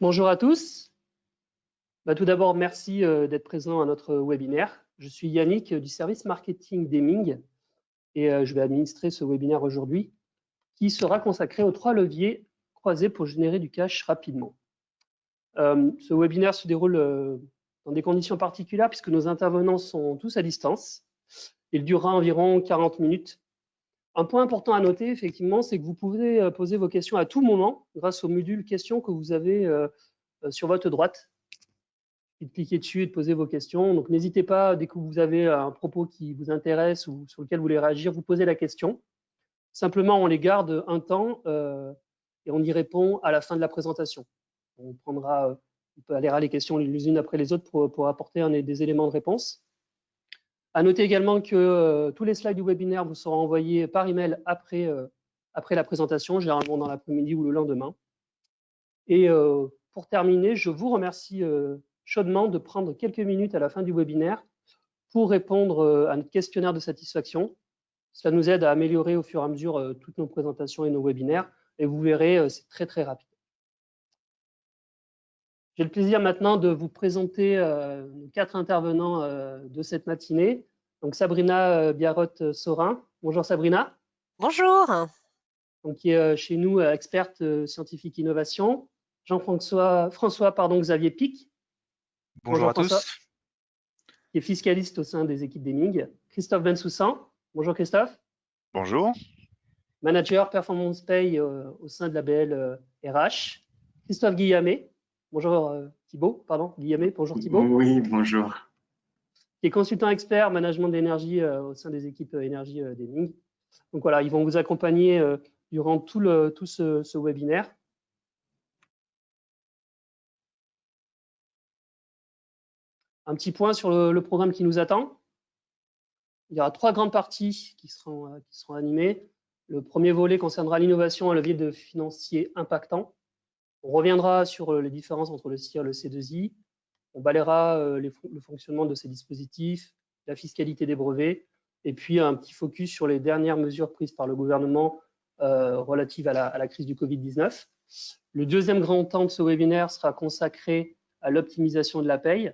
Bonjour à tous. Tout d'abord, merci d'être présent à notre webinaire. Je suis Yannick du service marketing d'Heming et je vais administrer ce webinaire aujourd'hui qui sera consacré aux 3 leviers croisés pour générer du cash rapidement. Ce webinaire se déroule dans des conditions particulières puisque nos intervenants sont tous à distance. Il durera environ 40 minutes. Un point important à noter, effectivement, c'est que vous pouvez poser vos questions à tout moment grâce au module questions que vous avez sur votre droite. De cliquer dessus et de poser vos questions. Donc, n'hésitez pas, dès que vous avez un propos qui vous intéresse ou sur lequel vous voulez réagir, vous posez la question. Simplement, on les garde un temps et on y répond à la fin de la présentation. On lira les questions les unes après les autres pour apporter des éléments de réponse. À noter également que tous les slides du webinaire vous seront envoyés par email après la présentation, généralement dans l'après-midi ou le lendemain. Et pour terminer, je vous remercie chaudement de prendre quelques minutes à la fin du webinaire pour répondre à notre questionnaire de satisfaction. Cela nous aide à améliorer au fur et à mesure toutes nos présentations et nos webinaires. Et vous verrez, c'est très, très rapide. J'ai le plaisir maintenant de vous présenter nos 4 intervenants de cette matinée. Donc Sabrina Biarrot-Sorin. Bonjour Sabrina. Bonjour. Donc, qui est chez nous experte scientifique innovation. Jean-François Xavier Pic. Bonjour à tous. Qui est fiscaliste au sein des équipes d'Heming. Christophe Bensoussan. Bonjour Christophe. Bonjour. Manager Performance Pay au sein de la BL RH. Christophe Guillamet. Bonjour Thibault, pardon, Guillamet, bonjour Thibault. Oui, bonjour. Qui est consultant expert management d'énergie au sein des équipes énergie d'Heming. Donc voilà, ils vont vous accompagner durant tout ce webinaire. Un petit point sur le programme qui nous attend. Il y aura 3 grandes parties qui seront animées. Le premier volet concernera l'innovation à levier de financier impactant. On reviendra sur les différences entre le CIR et le C2I. On balayera le fonctionnement de ces dispositifs, la fiscalité des brevets, et puis un petit focus sur les dernières mesures prises par le gouvernement relatives à la crise du Covid-19. Le deuxième grand temps de ce webinaire sera consacré à l'optimisation de la paye,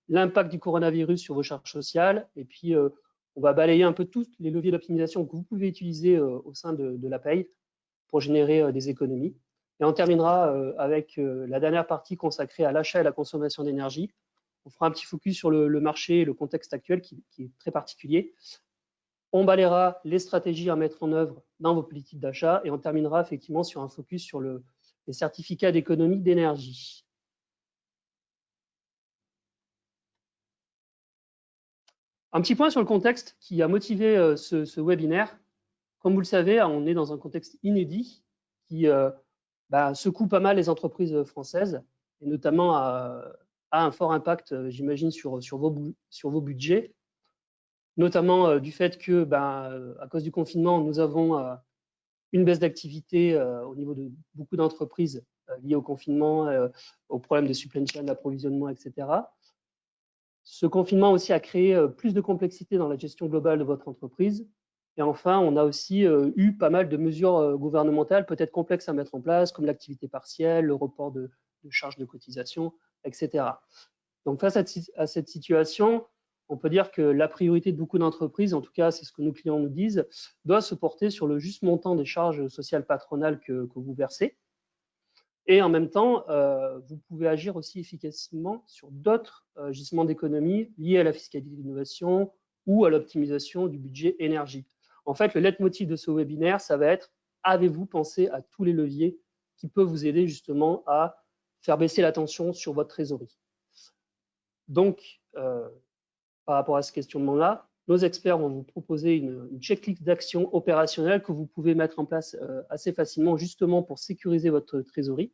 l'impact du coronavirus sur vos charges sociales, et puis on va balayer un peu tous les leviers d'optimisation que vous pouvez utiliser au sein de la paye pour générer des économies. Et on terminera avec la dernière partie consacrée à l'achat et la consommation d'énergie. On fera un petit focus sur le marché et le contexte actuel qui est très particulier. On balayera les stratégies à mettre en œuvre dans vos politiques d'achat et on terminera effectivement sur un focus sur les certificats d'économie d'énergie. Un petit point sur le contexte qui a motivé ce webinaire. Comme vous le savez, on est dans un contexte inédit qui secoue pas mal les entreprises françaises et notamment a un fort impact, j'imagine, sur vos budgets, notamment du fait que, à cause du confinement, nous avons une baisse d'activité au niveau de beaucoup d'entreprises liées au confinement, aux problèmes de supply chain, d'approvisionnement, etc. Ce confinement aussi a créé plus de complexité dans la gestion globale de votre entreprise. Et enfin, on a aussi eu pas mal de mesures gouvernementales peut-être complexes à mettre en place, comme l'activité partielle, le report de charges de cotisation, etc. Donc face à cette situation, on peut dire que la priorité de beaucoup d'entreprises, en tout cas c'est ce que nos clients nous disent, doit se porter sur le juste montant des charges sociales patronales que vous versez. Et en même temps, vous pouvez agir aussi efficacement sur d'autres gisements d'économie liés à la fiscalité de l'innovation ou à l'optimisation du budget énergie. En fait, le leitmotiv de ce webinaire, ça va être « Avez-vous pensé à tous les leviers qui peuvent vous aider justement à faire baisser la tension sur votre trésorerie ?» Donc, par rapport à ce questionnement-là, nos experts vont vous proposer une checklist d'actions opérationnelles que vous pouvez mettre en place assez facilement justement pour sécuriser votre trésorerie.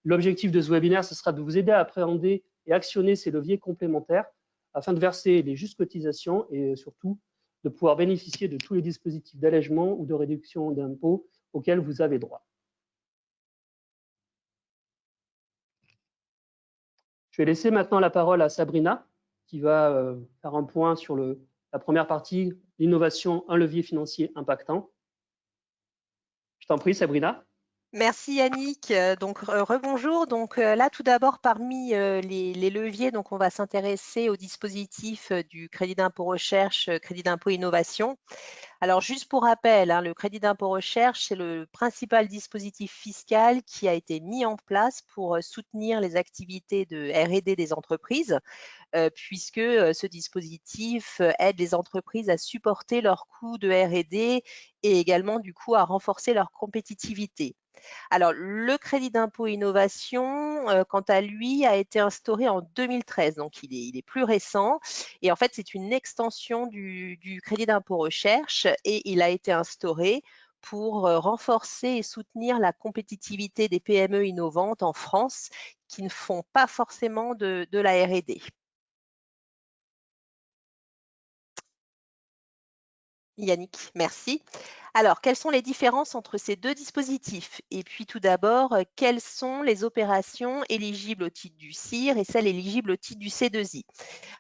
L'objectif de ce webinaire, ce sera de vous aider à appréhender et actionner ces leviers complémentaires afin de verser les justes cotisations et surtout de pouvoir bénéficier de tous les dispositifs d'allègement ou de réduction d'impôts auxquels vous avez droit. Je vais laisser maintenant la parole à Sabrina qui va faire un point sur la première partie, l'innovation, un levier financier impactant. Je t'en prie, Sabrina. Merci Yannick. Donc rebonjour. Donc là tout d'abord parmi les leviers, donc on va s'intéresser au dispositif du crédit d'impôt recherche, crédit d'impôt innovation. Alors juste pour rappel, le crédit d'impôt recherche, c'est le principal dispositif fiscal qui a été mis en place pour soutenir les activités de R&D des entreprises, puisque ce dispositif aide les entreprises à supporter leurs coûts de R&D et également du coup à renforcer leur compétitivité. Alors, le crédit d'impôt innovation, quant à lui, a été instauré en 2013, donc il est plus récent. Et en fait, c'est une extension du crédit d'impôt recherche et il a été instauré pour renforcer et soutenir la compétitivité des PME innovantes en France qui ne font pas forcément de la R&D. Yannick, merci. Alors, quelles sont les différences entre ces deux dispositifs? Et puis tout d'abord, quelles sont les opérations éligibles au titre du CIR et celles éligibles au titre du C2I?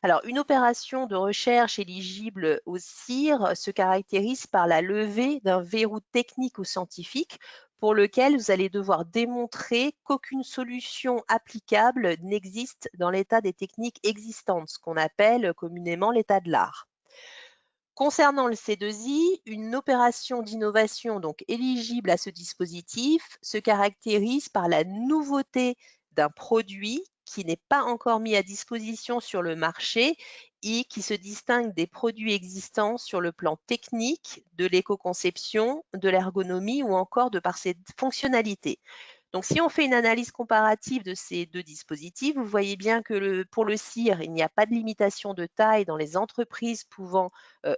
Alors, une opération de recherche éligible au CIR se caractérise par la levée d'un verrou technique ou scientifique pour lequel vous allez devoir démontrer qu'aucune solution applicable n'existe dans l'état des techniques existantes, ce qu'on appelle communément l'état de l'art. Concernant le C2I, une opération d'innovation donc éligible à ce dispositif se caractérise par la nouveauté d'un produit qui n'est pas encore mis à disposition sur le marché et qui se distingue des produits existants sur le plan technique, de l'éco-conception, de l'ergonomie ou encore de par ses fonctionnalités. Donc, si on fait une analyse comparative de ces deux dispositifs, vous voyez bien que pour le CIR, il n'y a pas de limitation de taille dans les entreprises pouvant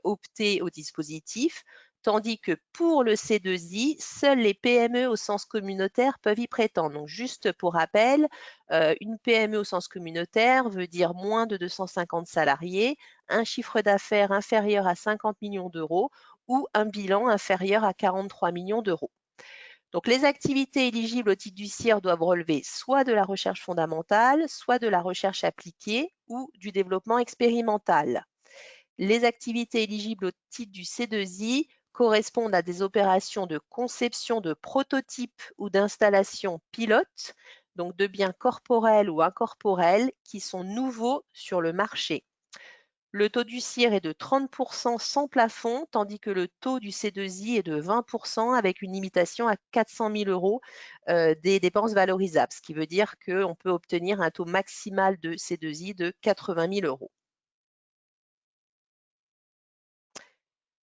opter au dispositif, tandis que pour le C2I, seules les PME au sens communautaire peuvent y prétendre. Donc, juste pour rappel, une PME au sens communautaire veut dire moins de 250 salariés, un chiffre d'affaires inférieur à 50 millions d'euros ou un bilan inférieur à 43 millions d'euros. Donc, les activités éligibles au titre du CIR doivent relever soit de la recherche fondamentale, soit de la recherche appliquée ou du développement expérimental. Les activités éligibles au titre du C2I correspondent à des opérations de conception de prototypes ou d'installations pilotes, donc de biens corporels ou incorporels qui sont nouveaux sur le marché. Le taux du CIR est de 30% sans plafond, tandis que le taux du C2I est de 20% avec une limitation à 400 000 euros des dépenses valorisables, ce qui veut dire qu'on peut obtenir un taux maximal de C2I de 80 000 euros.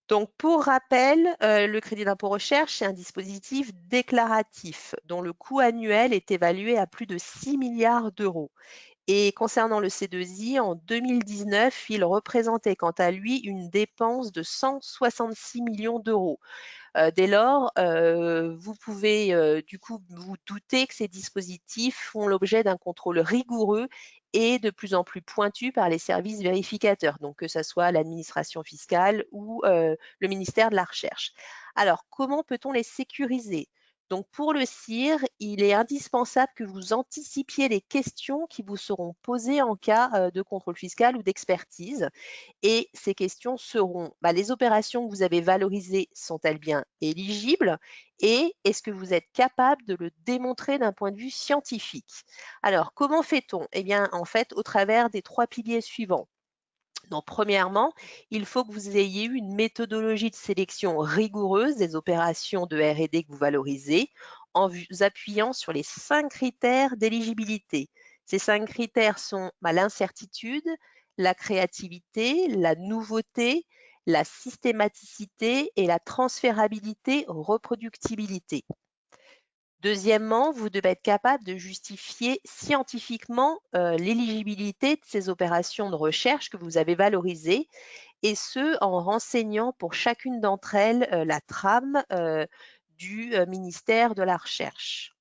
Donc, pour rappel, le crédit d'impôt recherche est un dispositif déclaratif dont le coût annuel est évalué à plus de 6 milliards d'euros. Et concernant le C2I, en 2019, il représentait quant à lui une dépense de 166 millions d'euros. Dès lors, vous pouvez du coup vous douter que ces dispositifs font l'objet d'un contrôle rigoureux et de plus en plus pointu par les services vérificateurs, donc que ce soit l'administration fiscale ou le ministère de la Recherche. Alors, comment peut-on les sécuriser? Donc, pour le CIR, il est indispensable que vous anticipiez les questions qui vous seront posées en cas de contrôle fiscal ou d'expertise. Et ces questions seront, les opérations que vous avez valorisées sont-elles bien éligibles et est-ce que vous êtes capable de le démontrer d'un point de vue scientifique? Alors, comment fait-on? Eh bien, en fait, au travers des 3 piliers suivants. Donc, premièrement, il faut que vous ayez eu une méthodologie de sélection rigoureuse des opérations de R&D que vous valorisez en vous appuyant sur les 5 critères d'éligibilité. Ces 5 critères sont l'incertitude, la créativité, la nouveauté, la systématicité et la transférabilité, reproductibilité. Deuxièmement, vous devez être capable de justifier scientifiquement l'éligibilité de ces opérations de recherche que vous avez valorisées, et ce, en renseignant pour chacune d'entre elles la trame du ministère de la Recherche.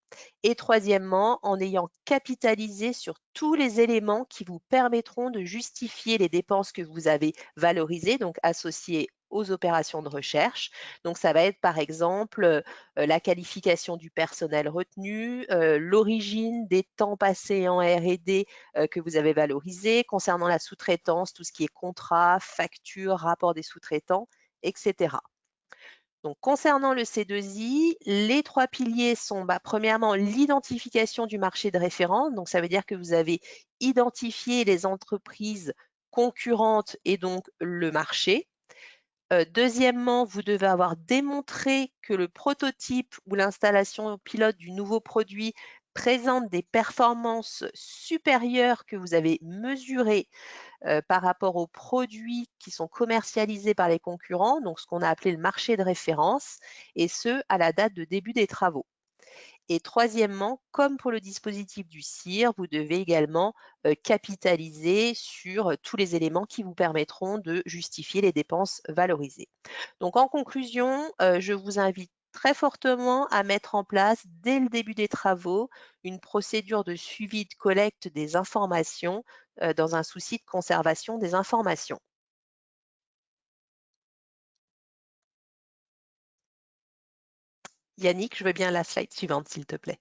Et troisièmement, en ayant capitalisé sur tous les éléments qui vous permettront de justifier les dépenses que vous avez valorisées, donc associées aux opérations de recherche. Donc, ça va être par exemple la qualification du personnel retenu, l'origine des temps passés en R&D que vous avez valorisé, concernant la sous-traitance, tout ce qui est contrat, facture, rapport des sous-traitants, etc. Donc, concernant le C2I, les 3 piliers sont premièrement l'identification du marché de référence. Donc, ça veut dire que vous avez identifié les entreprises concurrentes et donc le marché. Deuxièmement, vous devez avoir démontré que le prototype ou l'installation pilote du nouveau produit présente des performances supérieures que vous avez mesurées par rapport aux produits qui sont commercialisés par les concurrents, donc ce qu'on a appelé le marché de référence, et ce, à la date de début des travaux. Et troisièmement, comme pour le dispositif du CIR, vous devez également capitaliser sur tous les éléments qui vous permettront de justifier les dépenses valorisées. Donc en conclusion, je vous invite très fortement à mettre en place dès le début des travaux une procédure de suivi de collecte des informations dans un souci de conservation des informations. Yannick, je veux bien la slide suivante, s'il te plaît.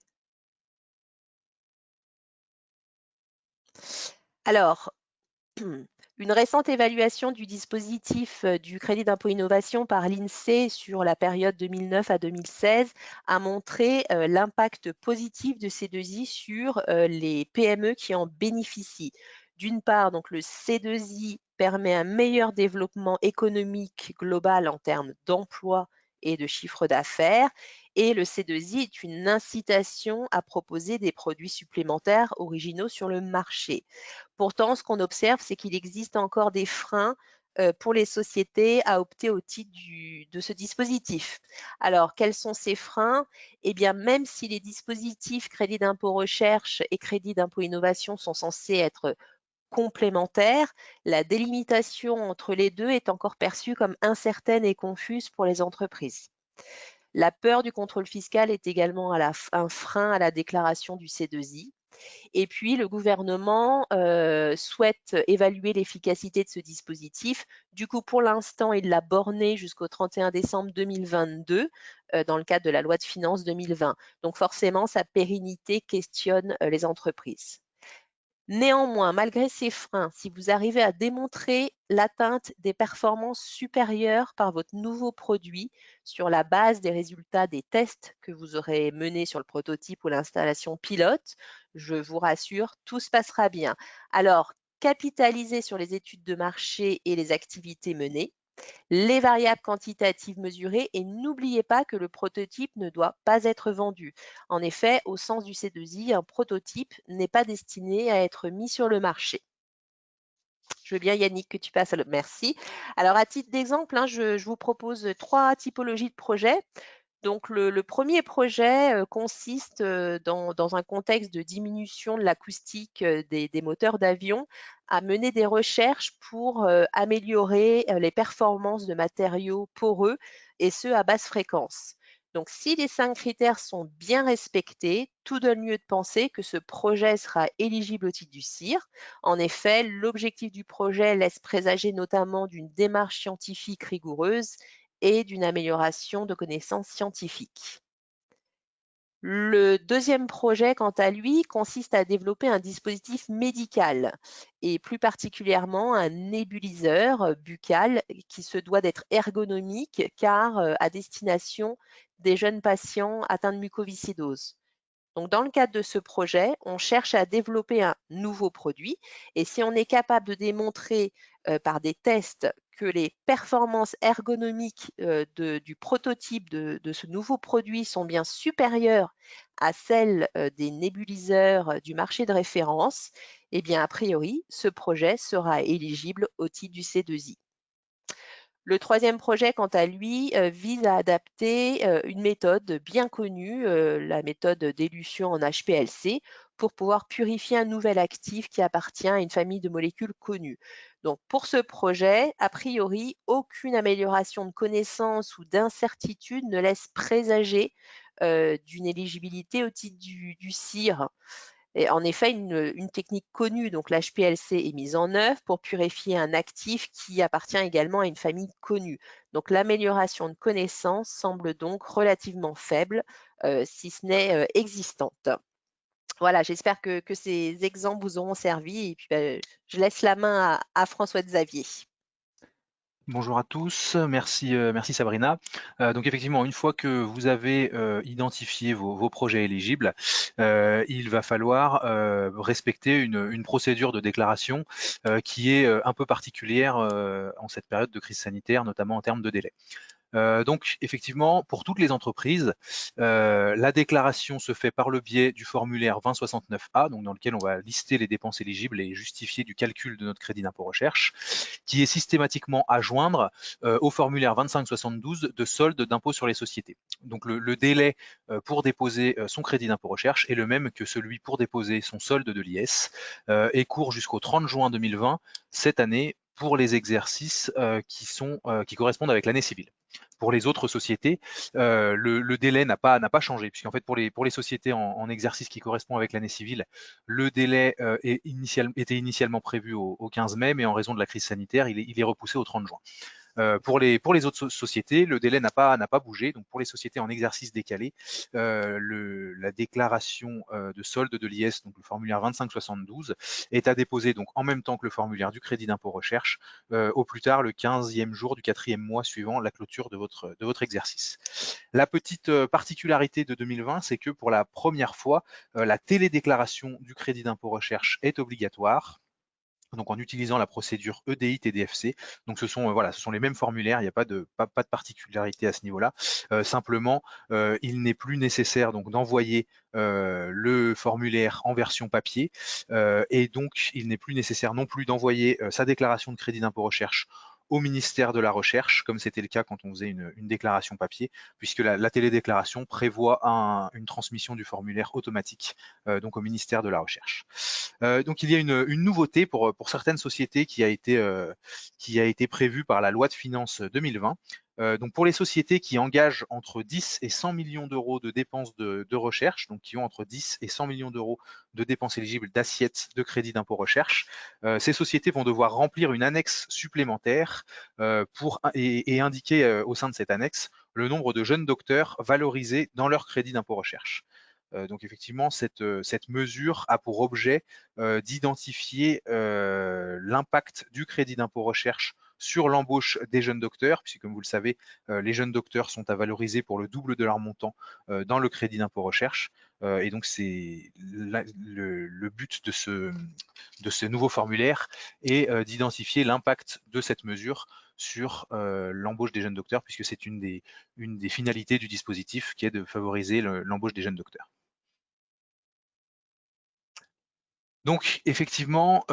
Alors, une récente évaluation du dispositif du crédit d'impôt innovation par l'INSEE sur la période 2009 à 2016 a montré l'impact positif de C2I sur les PME qui en bénéficient. D'une part, donc le C2I permet un meilleur développement économique global en termes d'emploi et de chiffre d'affaires. Et le C2I est une incitation à proposer des produits supplémentaires originaux sur le marché. Pourtant, ce qu'on observe, c'est qu'il existe encore des freins pour les sociétés à opter au titre de ce dispositif. Alors, quels sont ces freins? Eh bien, même si les dispositifs crédit d'impôt recherche et crédit d'impôt innovation sont censés être complémentaires, la délimitation entre les deux est encore perçue comme incertaine et confuse pour les entreprises. La peur du contrôle fiscal est également un frein à la déclaration du C2I. Et puis, le gouvernement souhaite évaluer l'efficacité de ce dispositif. Du coup, pour l'instant, il l'a borné jusqu'au 31 décembre 2022 dans le cadre de la loi de finances 2020. Donc, forcément, sa pérennité questionne les entreprises. Néanmoins, malgré ces freins, si vous arrivez à démontrer l'atteinte des performances supérieures par votre nouveau produit sur la base des résultats des tests que vous aurez menés sur le prototype ou l'installation pilote, je vous rassure, tout se passera bien. Alors, capitalisez sur les études de marché et les activités menées, les variables quantitatives mesurées et n'oubliez pas que le prototype ne doit pas être vendu. En effet, au sens du C2I, un prototype n'est pas destiné à être mis sur le marché. Je veux bien, Yannick, que tu passes à merci. Alors, à titre d'exemple, je vous propose 3 typologies de projets. Donc, le premier projet consiste dans un contexte de diminution de l'acoustique des moteurs d'avion à mener des recherches pour améliorer les performances de matériaux poreux et ce à basse fréquence. Donc, si les 5 critères sont bien respectés, tout donne lieu de penser que ce projet sera éligible au titre du CIR. En effet, l'objectif du projet laisse présager notamment d'une démarche scientifique rigoureuse et d'une amélioration de connaissances scientifiques. Le deuxième projet, quant à lui, consiste à développer un dispositif médical et plus particulièrement un nébuliseur buccal qui se doit d'être ergonomique car à destination des jeunes patients atteints de mucoviscidose. Donc, dans le cadre de ce projet, on cherche à développer un nouveau produit et si on est capable de démontrer par des tests que les performances ergonomiques du prototype de ce nouveau produit sont bien supérieures à celles des nébuliseurs du marché de référence, eh bien, a priori, ce projet sera éligible au titre du C2I. Le troisième projet, quant à lui, vise à adapter une méthode bien connue, la méthode d'élution en HPLC, pour pouvoir purifier un nouvel actif qui appartient à une famille de molécules connues. Donc, pour ce projet, a priori, aucune amélioration de connaissance ou d'incertitude ne laisse présager d'une éligibilité au titre du CIR. Et en effet, une technique connue, donc l'HPLC, est mise en œuvre pour purifier un actif qui appartient également à une famille connue. Donc l'amélioration de connaissances semble donc relativement faible, si ce n'est existante. Voilà, j'espère que ces exemples vous auront servi et puis je laisse la main à François Xavier. Bonjour à tous, merci Sabrina. Donc effectivement, une fois que vous avez identifié vos projets éligibles, il va falloir respecter une procédure de déclaration qui est un peu particulière en cette période de crise sanitaire, notamment en termes de délai. Donc effectivement, pour toutes les entreprises, la déclaration se fait par le biais du formulaire 2069A, donc dans lequel on va lister les dépenses éligibles et justifier du calcul de notre crédit d'impôt recherche, qui est systématiquement à joindre au formulaire 2572 de solde d'impôt sur les sociétés. Donc le délai pour déposer son crédit d'impôt recherche est le même que celui pour déposer son solde de l'IS et court jusqu'au 30 juin 2020 cette année pour les exercices qui correspondent avec l'année civile. Pour les autres sociétés, le délai n'a pas changé, puisqu'en fait pour les sociétés en exercice qui correspond avec l'année civile, le délai était initialement prévu au 15 mai, mais en raison de la crise sanitaire, il est repoussé au 30 juin. Pour les autres sociétés, le délai n'a pas bougé. Donc pour les sociétés en exercice décalé, la déclaration de solde de l'IS, donc le formulaire 2572, est à déposer donc en même temps que le formulaire du crédit d'impôt recherche, au plus tard le 15e jour du 4e mois suivant la clôture de votre exercice. La petite particularité de 2020, c'est que pour la première fois, la télédéclaration du crédit d'impôt recherche est obligatoire. Donc en utilisant la procédure EDI TDFC. Donc ce sont les mêmes formulaires, il n'y a pas de particularité à ce niveau-là. Simplement, il n'est plus nécessaire donc d'envoyer le formulaire en version papier et donc il n'est plus nécessaire non plus d'envoyer sa déclaration de crédit d'impôt recherche au ministère de la Recherche, comme c'était le cas quand on faisait une déclaration papier, puisque la télédéclaration prévoit une transmission du formulaire automatique donc au ministère de la Recherche. Donc il y a une nouveauté pour certaines sociétés qui a été prévue par la loi de finances 2020. Donc pour les sociétés qui engagent entre 10 et 100 millions d'euros de dépenses de recherche, donc qui ont entre 10 et 100 millions d'euros de dépenses éligibles d'assiette de crédit d'impôt recherche, ces sociétés vont devoir remplir une annexe supplémentaire et indiquer au sein de cette annexe le nombre de jeunes docteurs valorisés dans leur crédit d'impôt recherche. Donc effectivement, cette mesure a pour objet d'identifier l'impact du crédit d'impôt recherche sur l'embauche des jeunes docteurs, puisque comme vous le savez, les jeunes docteurs sont à valoriser pour le double de leur montant dans le crédit d'impôt recherche. Et donc c'est le but de ce nouveau formulaire est d'identifier l'impact de cette mesure sur l'embauche des jeunes docteurs, puisque c'est une des finalités du dispositif qui est de favoriser l'embauche des jeunes docteurs. Donc effectivement,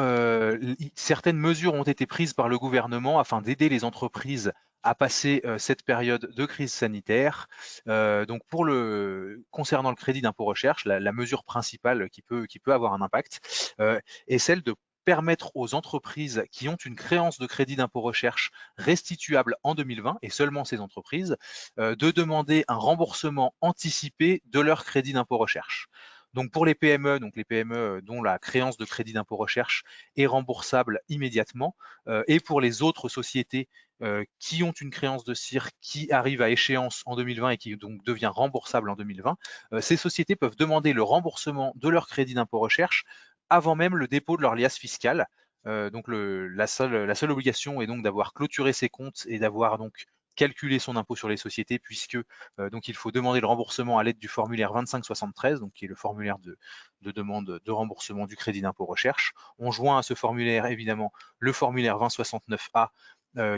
certaines mesures ont été prises par le gouvernement afin d'aider les entreprises à passer cette période de crise sanitaire. Donc concernant le crédit d'impôt recherche, la mesure principale qui peut avoir un impact est celle de permettre aux entreprises qui ont une créance de crédit d'impôt recherche restituable en 2020, et seulement ces entreprises, de demander un remboursement anticipé de leur crédit d'impôt recherche. Donc pour les PME, dont la créance de crédit d'impôt recherche est remboursable immédiatement, et pour les autres sociétés qui ont une créance de CIR qui arrive à échéance en 2020 et qui donc devient remboursable en 2020, ces sociétés peuvent demander le remboursement de leur crédit d'impôt recherche avant même le dépôt de leur liasse fiscale. Donc la seule obligation est donc d'avoir clôturé ses comptes et d'avoir donc calculer son impôt sur les sociétés, puisque donc il faut demander le remboursement à l'aide du formulaire 2573, donc qui est le formulaire de demande de remboursement du crédit d'impôt recherche. On joint à ce formulaire évidemment le formulaire 2069A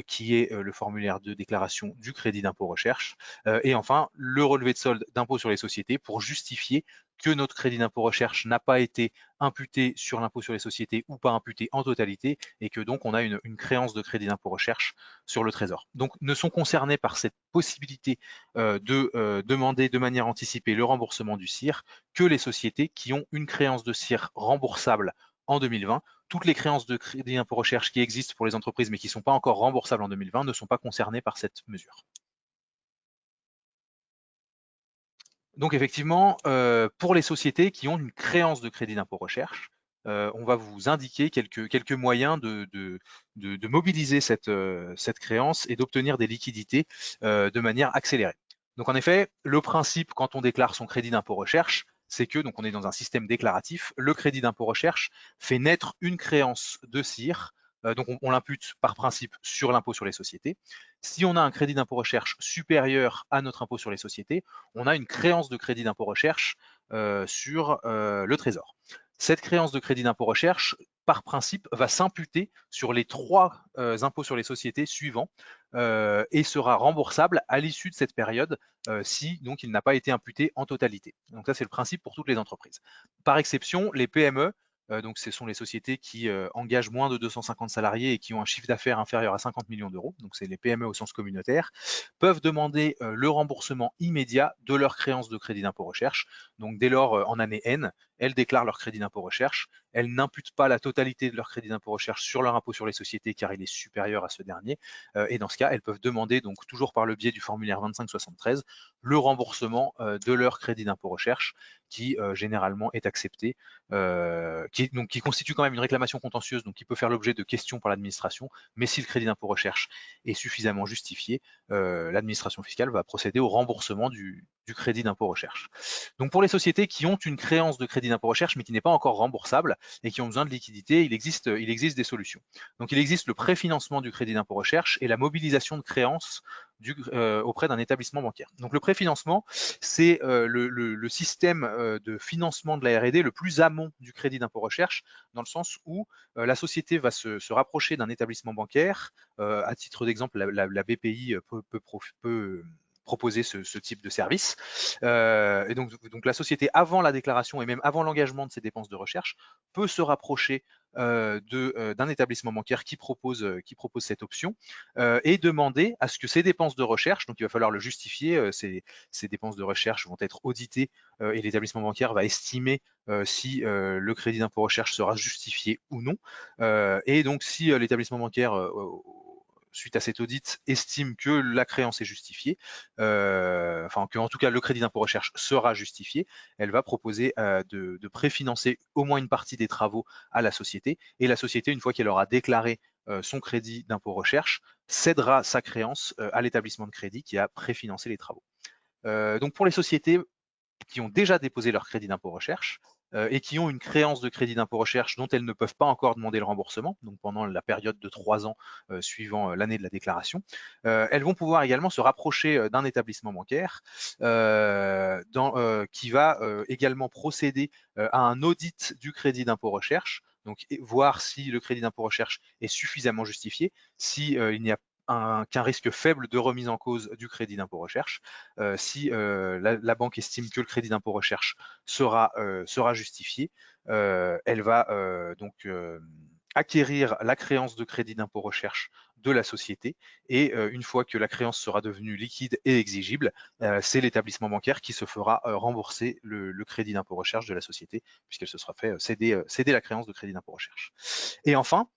qui est le formulaire de déclaration du crédit d'impôt recherche, et enfin le relevé de solde d'impôt sur les sociétés pour justifier que notre crédit d'impôt recherche n'a pas été imputé sur l'impôt sur les sociétés ou pas imputé en totalité, et que donc on a une créance de crédit d'impôt recherche sur le Trésor. Donc ne sont concernés par cette possibilité de demander de manière anticipée le remboursement du CIR que les sociétés qui ont une créance de CIR remboursable en 2020. Toutes les créances de crédit d'impôt recherche qui existent pour les entreprises mais qui ne sont pas encore remboursables en 2020 ne sont pas concernées par cette mesure. Donc effectivement, pour les sociétés qui ont une créance de crédit d'impôt recherche, on va vous indiquer quelques moyens de mobiliser cette créance et d'obtenir des liquidités de manière accélérée. Donc en effet, le principe quand on déclare son crédit d'impôt recherche, c'est que, donc on est dans un système déclaratif, le crédit d'impôt recherche fait naître une créance de CIR donc on l'impute par principe sur l'impôt sur les sociétés. Si on a un crédit d'impôt recherche supérieur à notre impôt sur les sociétés, on a une créance de crédit d'impôt recherche sur le Trésor. Cette créance de crédit d'impôt recherche, par principe, va s'imputer sur les 3 impôts sur les sociétés suivants et sera remboursable à l'issue de cette période si donc il n'a pas été imputé en totalité. Donc ça, c'est le principe pour toutes les entreprises. Par exception, les PME, donc ce sont les sociétés qui engagent moins de 250 salariés et qui ont un chiffre d'affaires inférieur à 50 millions d'euros, donc c'est les PME au sens communautaire, peuvent demander le remboursement immédiat de leur créance de crédit d'impôt recherche. Donc dès lors, en année N, elles déclarent leur crédit d'impôt recherche, elles n'imputent pas la totalité de leur crédit d'impôt recherche sur leur impôt sur les sociétés car il est supérieur à ce dernier, et dans ce cas, elles peuvent demander, donc toujours par le biais du formulaire 2573, le remboursement de leur crédit d'impôt recherche qui généralement est accepté, qui constitue quand même une réclamation contentieuse, donc qui peut faire l'objet de questions par l'administration, mais si le crédit d'impôt recherche est suffisamment justifié, l'administration fiscale va procéder au remboursement du crédit d'impôt recherche. Donc pour les sociétés qui ont une créance de crédit d'impôt recherche mais qui n'est pas encore remboursable et qui ont besoin de liquidité, il existe des solutions. Donc il existe le préfinancement du crédit d'impôt recherche et la mobilisation de créances auprès d'un établissement bancaire. Donc le préfinancement, c'est le système de financement de la R&D le plus amont du crédit d'impôt recherche, dans le sens où la société va se rapprocher d'un établissement bancaire. À titre d'exemple, la BPI peut proposer ce type de service. Et donc la société, avant la déclaration et même avant l'engagement de ses dépenses de recherche, peut se rapprocher d'un établissement bancaire qui propose cette option et demander à ce que ces dépenses de recherche, donc il va falloir le justifier, ces dépenses de recherche vont être auditées et l'établissement bancaire va estimer si le crédit d'impôt recherche sera justifié ou non. Et donc si l'établissement bancaire suite à cet audit, estime que la créance est justifiée, enfin que en tout cas le crédit d'impôt recherche sera justifié, elle va proposer de préfinancer au moins une partie des travaux à la société, et la société, une fois qu'elle aura déclaré son crédit d'impôt recherche, cédera sa créance à l'établissement de crédit qui a préfinancé les travaux. Donc pour les sociétés qui ont déjà déposé leur crédit d'impôt recherche et qui ont une créance de crédit d'impôt recherche dont elles ne peuvent pas encore demander le remboursement, donc pendant la période de 3 ans suivant l'année de la déclaration, elles vont pouvoir également se rapprocher d'un établissement bancaire qui va également procéder à un audit du crédit d'impôt recherche, donc voir si le crédit d'impôt recherche est suffisamment justifié, si il n'y a qu'un risque faible de remise en cause du crédit d'impôt recherche. Si la banque estime que le crédit d'impôt recherche sera justifié, elle va donc acquérir la créance de crédit d'impôt recherche de la société, et une fois que la créance sera devenue liquide et exigible, c'est l'établissement bancaire qui se fera rembourser le crédit d'impôt recherche de la société, puisqu'elle se sera fait céder la créance de crédit d'impôt recherche. Et enfin,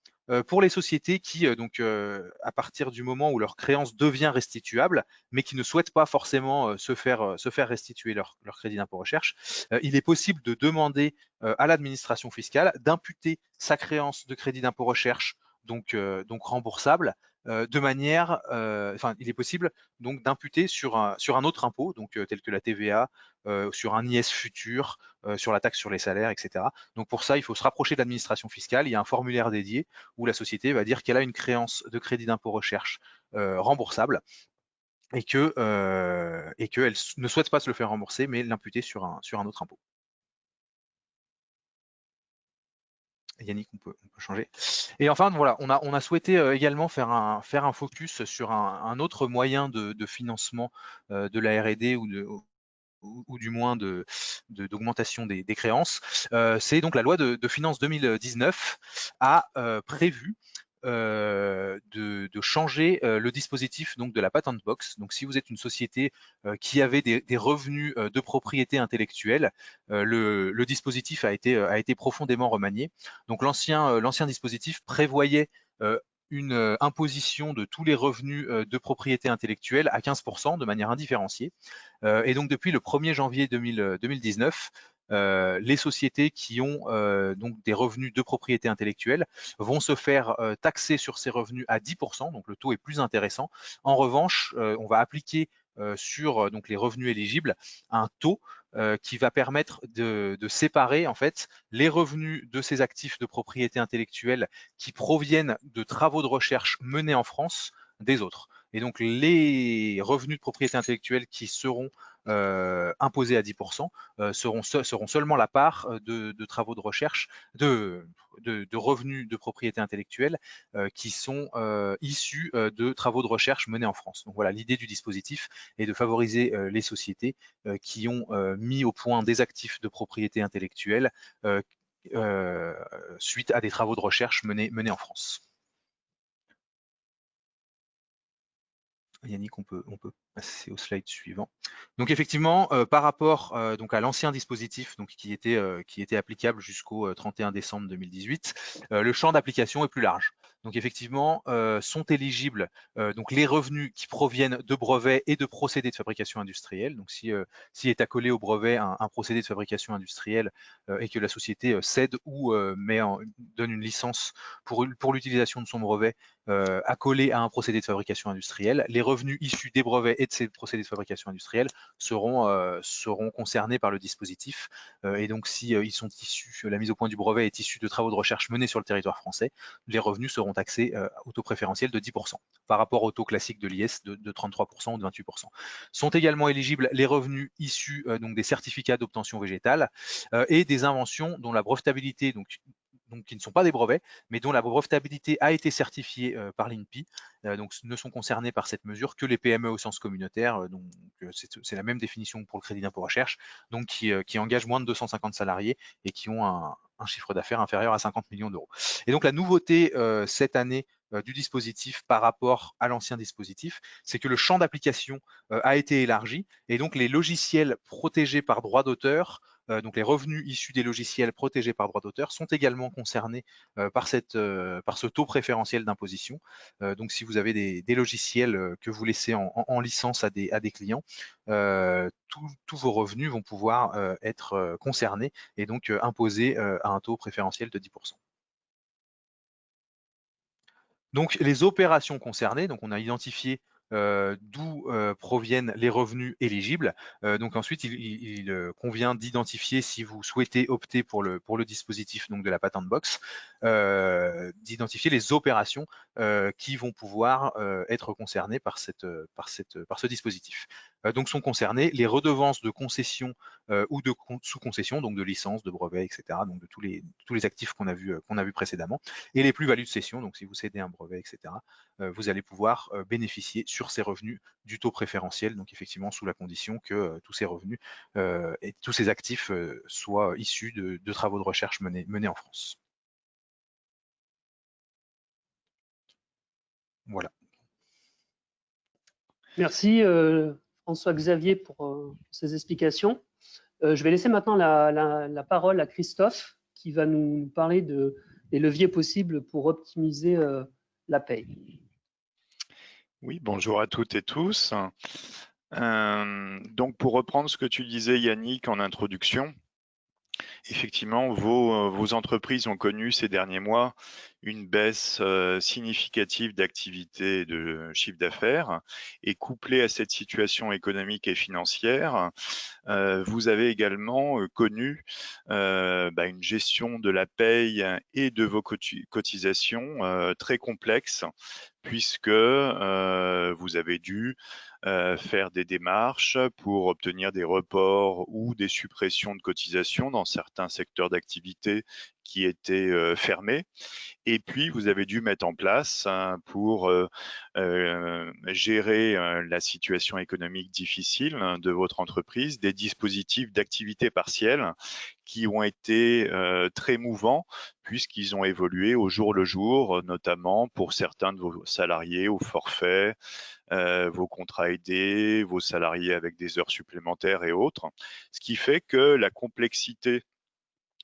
pour les sociétés qui, à partir du moment où leur créance devient restituable, mais qui ne souhaitent pas forcément se faire restituer leur crédit d'impôt recherche, il est possible de demander à l'administration fiscale d'imputer sa créance de crédit d'impôt recherche, donc remboursable, de manière, enfin, il est possible donc d'imputer sur un autre impôt, donc tel que la TVA, sur un IS futur, sur la taxe sur les salaires, etc. Donc pour ça, il faut se rapprocher de l'administration fiscale. Il y a un formulaire dédié où la société va dire qu'elle a une créance de crédit d'impôt recherche remboursable et qu'elle ne souhaite pas se le faire rembourser, mais l'imputer sur un autre impôt. Yannick, on peut changer. Et enfin, voilà, on a souhaité également faire un focus sur un autre moyen de financement de la R&D ou du moins d'augmentation des créances. C'est donc la loi de finances 2019 a prévu de changer le dispositif donc de la patent box. Donc si vous êtes une société qui avait des revenus de propriété intellectuelle, le dispositif a été profondément remanié. Donc l'ancien dispositif prévoyait une imposition de tous les revenus de propriété intellectuelle à 15% de manière indifférenciée. Et donc depuis le 1er janvier 2019, les sociétés qui ont donc des revenus de propriété intellectuelle vont se faire taxer sur ces revenus à 10%, donc le taux est plus intéressant. En revanche, on va appliquer sur donc les revenus éligibles un taux qui va permettre de séparer en fait les revenus de ces actifs de propriété intellectuelle qui proviennent de travaux de recherche menés en France des autres. Et donc les revenus de propriété intellectuelle qui seront imposés à 10% seront seulement la part de travaux de recherche, de revenus de propriété intellectuelle qui sont issus de travaux de recherche menés en France. Donc voilà, l'idée du dispositif est de favoriser les sociétés qui ont mis au point des actifs de propriété intellectuelle suite à des travaux de recherche menés en France. Yannick, on peut passer au slide suivant. Donc effectivement, par rapport donc à l'ancien dispositif donc, qui était applicable jusqu'au 31 décembre 2018, le champ d'application est plus large. Donc effectivement, sont éligibles donc les revenus qui proviennent de brevets et de procédés de fabrication industrielle. Donc si est accolé au brevet un procédé de fabrication industrielle et que la société cède ou donne une licence pour l'utilisation de son brevet accolé à un procédé de fabrication industrielle, les revenus issus des brevets et de ces procédés de fabrication industrielle seront concernés par le dispositif. Et donc, si ils sont issus, la mise au point du brevet est issue de travaux de recherche menés sur le territoire français, les revenus seront taxés au taux préférentiel de 10% par rapport au taux classique de l'IS de 33% ou de 28%. Sont également éligibles les revenus issus donc des certificats d'obtention végétale et des inventions dont la brevetabilité, donc qui ne sont pas des brevets, mais dont la brevetabilité a été certifiée par l'INPI. Donc, ne sont concernés par cette mesure que les PME au sens communautaire. Donc, c'est la même définition que pour le crédit d'impôt recherche, donc qui engagent moins de 250 salariés et qui ont un chiffre d'affaires inférieur à 50 millions d'euros. Et donc, la nouveauté cette année du dispositif par rapport à l'ancien dispositif, c'est que le champ d'application a été élargi et donc les logiciels protégés par droit d'auteur, donc les revenus issus des logiciels protégés par droit d'auteur sont également concernés par ce taux préférentiel d'imposition. Donc si vous avez des logiciels que vous laissez en licence à des clients, tous vos revenus vont pouvoir être concernés et donc imposés à un taux préférentiel de 10%. Donc les opérations concernées, donc on a identifié d'où proviennent les revenus éligibles. Donc ensuite, il convient d'identifier, si vous souhaitez opter pour le dispositif donc de la patent box, d'identifier les opérations qui vont pouvoir être concernées par ce dispositif. Donc sont concernées les redevances de concession ou de sous-concession, donc de licences, de brevets, etc. Donc de tous les actifs qu'on a vu précédemment, et les plus-values de cession. Donc si vous cédez un brevet, etc. Vous allez pouvoir bénéficier sur ces revenus du taux préférentiel, donc effectivement sous la condition que tous ces revenus et tous ces actifs soient issus de travaux de recherche menés en France. Voilà. Merci François-Xavier pour ces explications. Je vais laisser maintenant la parole à Christophe qui va nous parler des leviers possibles pour optimiser la paye. Oui, bonjour à toutes et tous. Donc pour reprendre ce que tu disais Yannick en introduction, effectivement, vos entreprises ont connu ces derniers mois une baisse significative d'activité et de chiffre d'affaires, et couplée à cette situation économique et financière, vous avez également connu une gestion de la paye et de vos cotisations très complexe, puisque vous avez dû faire des démarches pour obtenir des reports ou des suppressions de cotisations dans certains secteurs d'activité qui étaient fermés. Et puis, vous avez dû mettre en place pour gérer la situation économique difficile de votre entreprise des dispositifs d'activité partielle qui ont été très mouvants puisqu'ils ont évolué au jour le jour, notamment pour certains de vos salariés au forfait, vos contrats aidés, vos salariés avec des heures supplémentaires et autres. Ce qui fait que la complexité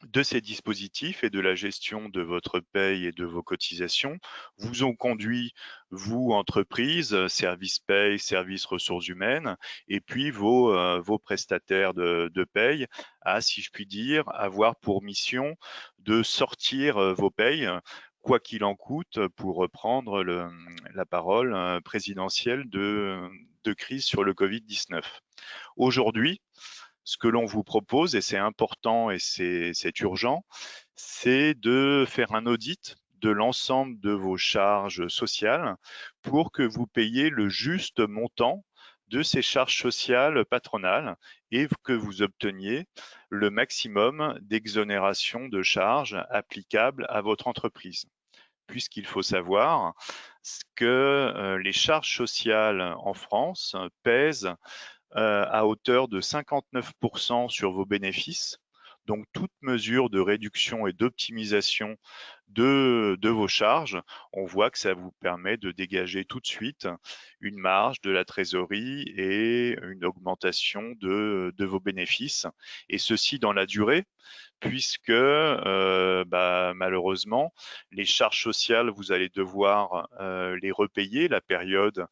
de ces dispositifs et de la gestion de votre paye et de vos cotisations vous ont conduit, vous, entreprises, service paye, service ressources humaines, et puis vos prestataires de paye, à, si je puis dire, avoir pour mission de sortir vos payes, quoi qu'il en coûte, pour reprendre la parole présidentielle de crise sur le Covid-19. Aujourd'hui, ce que l'on vous propose, et c'est important et c'est urgent, c'est de faire un audit de l'ensemble de vos charges sociales pour que vous payiez le juste montant de ces charges sociales patronales et que vous obteniez le maximum d'exonération de charges applicables à votre entreprise. Puisqu'il faut savoir que les charges sociales en France pèsent à hauteur de 59% sur vos bénéfices. Donc, toute mesure de réduction et d'optimisation de vos charges, on voit que ça vous permet de dégager tout de suite une marge, de la trésorerie et une augmentation de vos bénéfices. Et ceci dans la durée, puisque malheureusement, les charges sociales, vous allez devoir les repayer. La période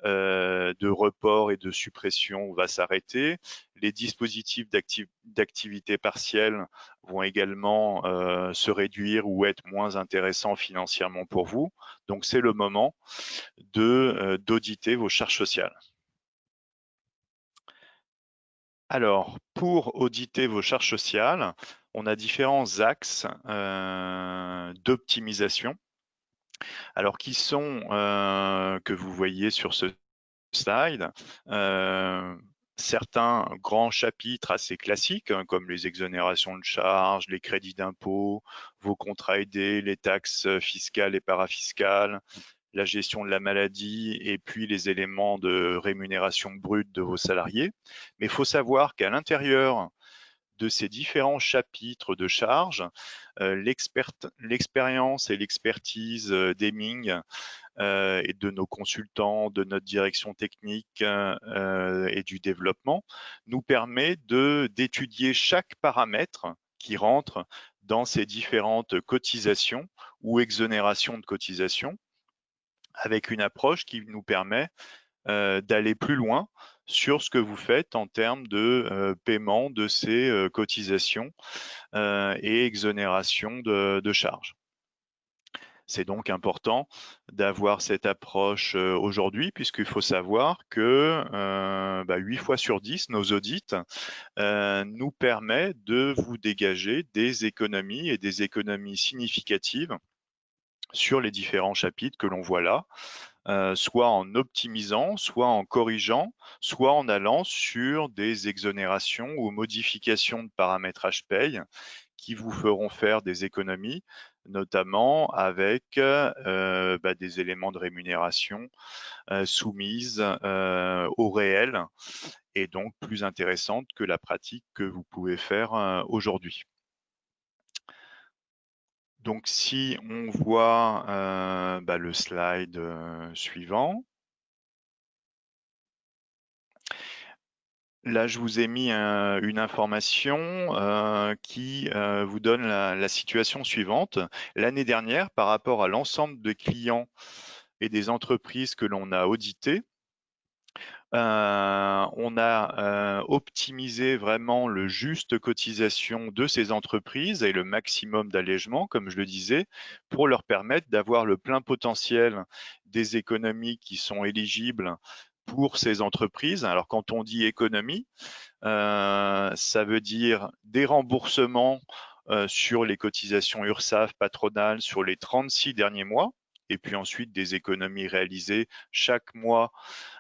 de report et de suppression va s'arrêter. Les dispositifs d'activité partielle vont également se réduire ou être moins intéressants financièrement pour vous. Donc, c'est le moment d'auditer vos charges sociales. Alors, pour auditer vos charges sociales, on a différents axes d'optimisation. Alors, qui sont, que vous voyez sur ce slide, certains grands chapitres assez classiques, hein, comme les exonérations de charges, les crédits d'impôt, vos contrats aidés, les taxes fiscales et parafiscales, la gestion de la maladie et puis les éléments de rémunération brute de vos salariés. Mais il faut savoir qu'à l'intérieur de ces différents chapitres de charges, l'expérience et l'expertise d'Hemming et de nos consultants, de notre direction technique et du développement nous permet d'étudier chaque paramètre qui rentre dans ces différentes cotisations ou exonérations de cotisations, avec une approche qui nous permet d'aller plus loin sur ce que vous faites en termes de paiement de ces cotisations et exonérations de charges. C'est donc important d'avoir cette approche aujourd'hui, puisqu'il faut savoir que 8 fois sur 10, nos audits nous permettent de vous dégager des économies et des économies significatives sur les différents chapitres que l'on voit là, soit en optimisant, soit en corrigeant, soit en allant sur des exonérations ou modifications de paramétrage paye qui vous feront faire des économies, notamment avec des éléments de rémunération soumises au réel et donc plus intéressantes que la pratique que vous pouvez faire aujourd'hui. Donc, si on voit le slide suivant. Là, je vous ai mis une information qui vous donne la situation suivante. L'année dernière, par rapport à l'ensemble des clients et des entreprises que l'on a auditées, on a optimisé vraiment le juste cotisation de ces entreprises et le maximum d'allègement, comme je le disais, pour leur permettre d'avoir le plein potentiel des économies qui sont éligibles pour ces entreprises. Alors, quand on dit économie, ça veut dire des remboursements sur les cotisations URSSAF patronales sur les 36 derniers mois, et puis ensuite des économies réalisées chaque mois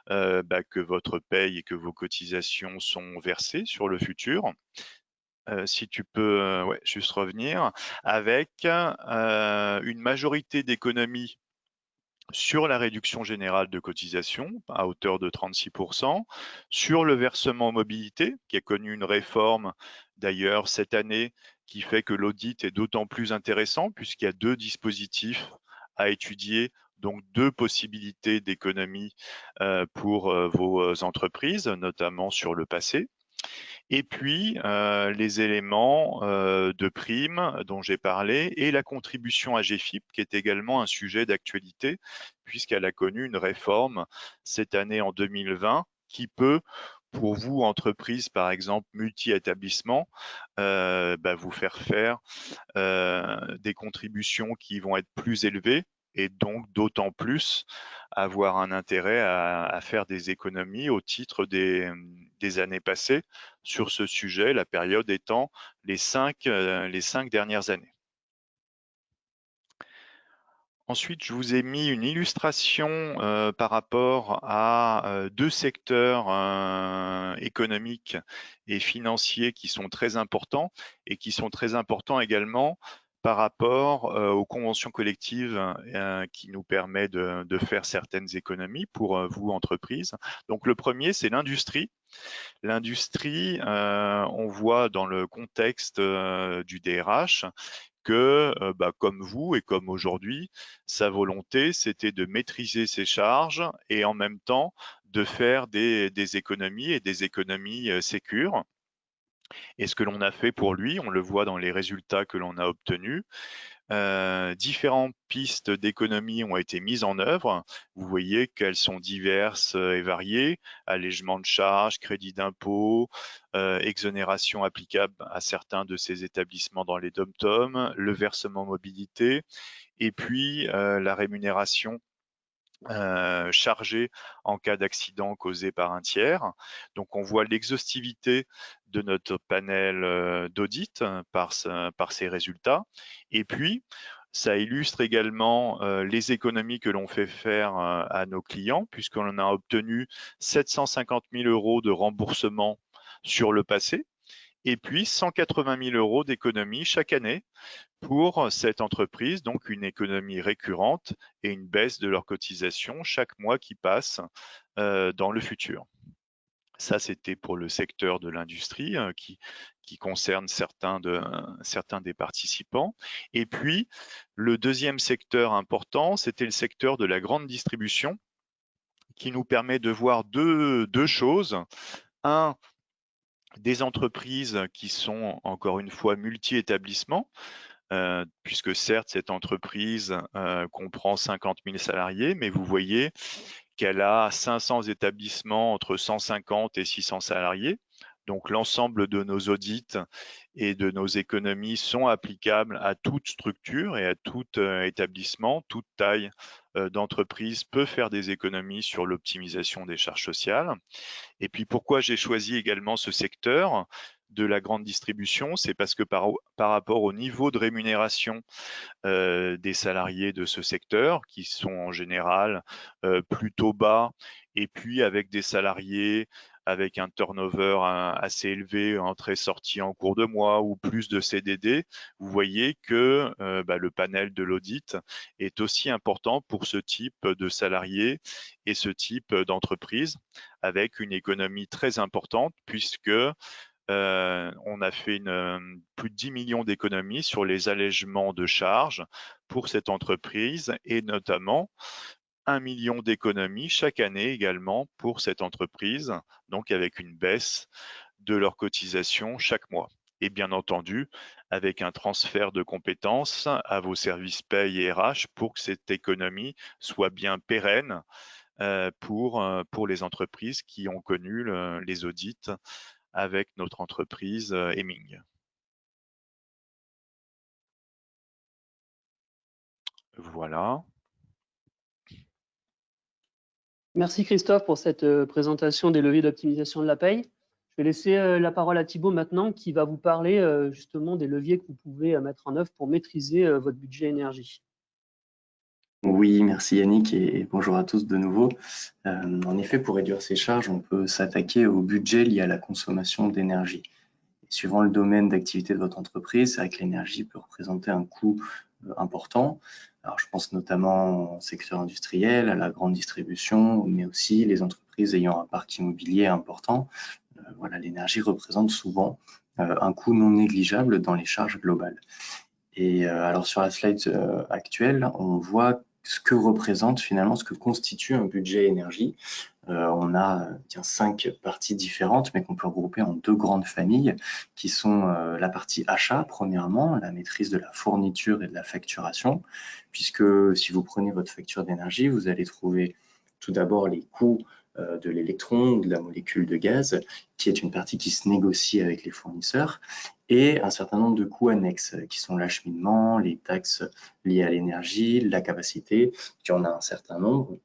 que votre paye et que vos cotisations sont versées sur le futur. Si tu peux juste revenir, avec une majorité d'économies sur la réduction générale de cotisation à hauteur de 36%, sur le versement mobilité qui a connu une réforme d'ailleurs cette année qui fait que l'audit est d'autant plus intéressant puisqu'il y a 2 dispositifs à étudier, donc 2 possibilités d'économie pour vos entreprises, notamment sur le passé. Et puis, les éléments de primes dont j'ai parlé et la contribution à GFIP, qui est également un sujet d'actualité, puisqu'elle a connu une réforme cette année en 2020, qui peut, pour vous, entreprise par exemple multi-établissements, vous faire des contributions qui vont être plus élevées et donc d'autant plus avoir un intérêt à faire des économies au titre des années passées sur ce sujet, la période étant les 5 dernières années. Ensuite, je vous ai mis une illustration par rapport à deux secteurs économiques et financiers qui sont très importants et qui sont très importants également par rapport aux conventions collectives qui nous permettent de faire certaines économies pour vous, entreprises. Donc le premier, c'est l'industrie. L'industrie, on voit dans le contexte du DRH que, comme vous et comme aujourd'hui, sa volonté, c'était de maîtriser ses charges et en même temps de faire des économies et des économies sécures. Et ce que l'on a fait pour lui, on le voit dans les résultats que l'on a obtenus. Différentes pistes d'économie ont été mises en œuvre. Vous voyez qu'elles sont diverses et variées. Allègement de charges, crédit d'impôt, exonération applicable à certains de ces établissements dans les DOM-TOM, le versement mobilité, et puis la rémunération chargée en cas d'accident causé par un tiers. Donc on voit l'exhaustivité de notre panel d'audit par ces résultats. Et puis, ça illustre également les économies que l'on fait faire à nos clients, puisqu'on a obtenu 750 000 € de remboursement sur le passé, et puis 180 000 € d'économies chaque année pour cette entreprise, donc une économie récurrente et une baisse de leur cotisation chaque mois qui passe dans le futur. Ça, c'était pour le secteur de l'industrie qui concerne certains des participants. Et puis, le deuxième secteur important, c'était le secteur de la grande distribution qui nous permet de voir deux choses. Un, des entreprises qui sont encore une fois multi-établissements, puisque certes, cette entreprise comprend 50 000 salariés, mais vous voyez qu'elle a 500 établissements entre 150 et 600 salariés. Donc, l'ensemble de nos audits et de nos économies sont applicables à toute structure et à tout établissement. Toute taille d'entreprise peut faire des économies sur l'optimisation des charges sociales. Et puis, pourquoi j'ai choisi également ce secteur de la grande distribution? C'est parce que par rapport au niveau de rémunération des salariés de ce secteur, qui sont en général plutôt bas, et puis avec des salariés avec un turnover assez élevé, entrée-sortie en cours de mois ou plus de CDD, vous voyez que le panel de l'audit est aussi important pour ce type de salariés et ce type d'entreprise, avec une économie très importante, puisque on a fait plus de 10 millions d'économies sur les allègements de charges pour cette entreprise, et notamment 1 million d'économies chaque année également pour cette entreprise, donc avec une baisse de leur cotisation chaque mois. Et bien entendu, avec un transfert de compétences à vos services paye et RH pour que cette économie soit bien pérenne pour les entreprises qui ont connu les audits avec notre entreprise Hemming. Voilà. Merci Christophe pour cette présentation des leviers d'optimisation de la paye. Je vais laisser la parole à Thibaut maintenant, qui va vous parler justement des leviers que vous pouvez mettre en œuvre pour maîtriser votre budget énergie. Oui, merci Yannick et bonjour à tous de nouveau. En effet, pour réduire ses charges, on peut s'attaquer au budget lié à la consommation d'énergie. Suivant le domaine d'activité de votre entreprise, c'est vrai que l'énergie peut représenter un coût important. Alors, je pense notamment au secteur industriel, à la grande distribution, mais aussi les entreprises ayant un parc immobilier important. Voilà, l'énergie représente souvent un coût non négligeable dans les charges globales. Et alors, sur la slide actuelle, on voit ce que représente finalement, ce que constitue un budget énergie. On a 5 parties différentes, mais qu'on peut regrouper en 2 grandes familles, qui sont la partie achat, premièrement, la maîtrise de la fourniture et de la facturation, puisque si vous prenez votre facture d'énergie, vous allez trouver tout d'abord les coûts de l'électron ou de la molécule de gaz, qui est une partie qui se négocie avec les fournisseurs, et un certain nombre de coûts annexes, qui sont l'acheminement, les taxes liées à l'énergie, la capacité, il y en a un certain nombre,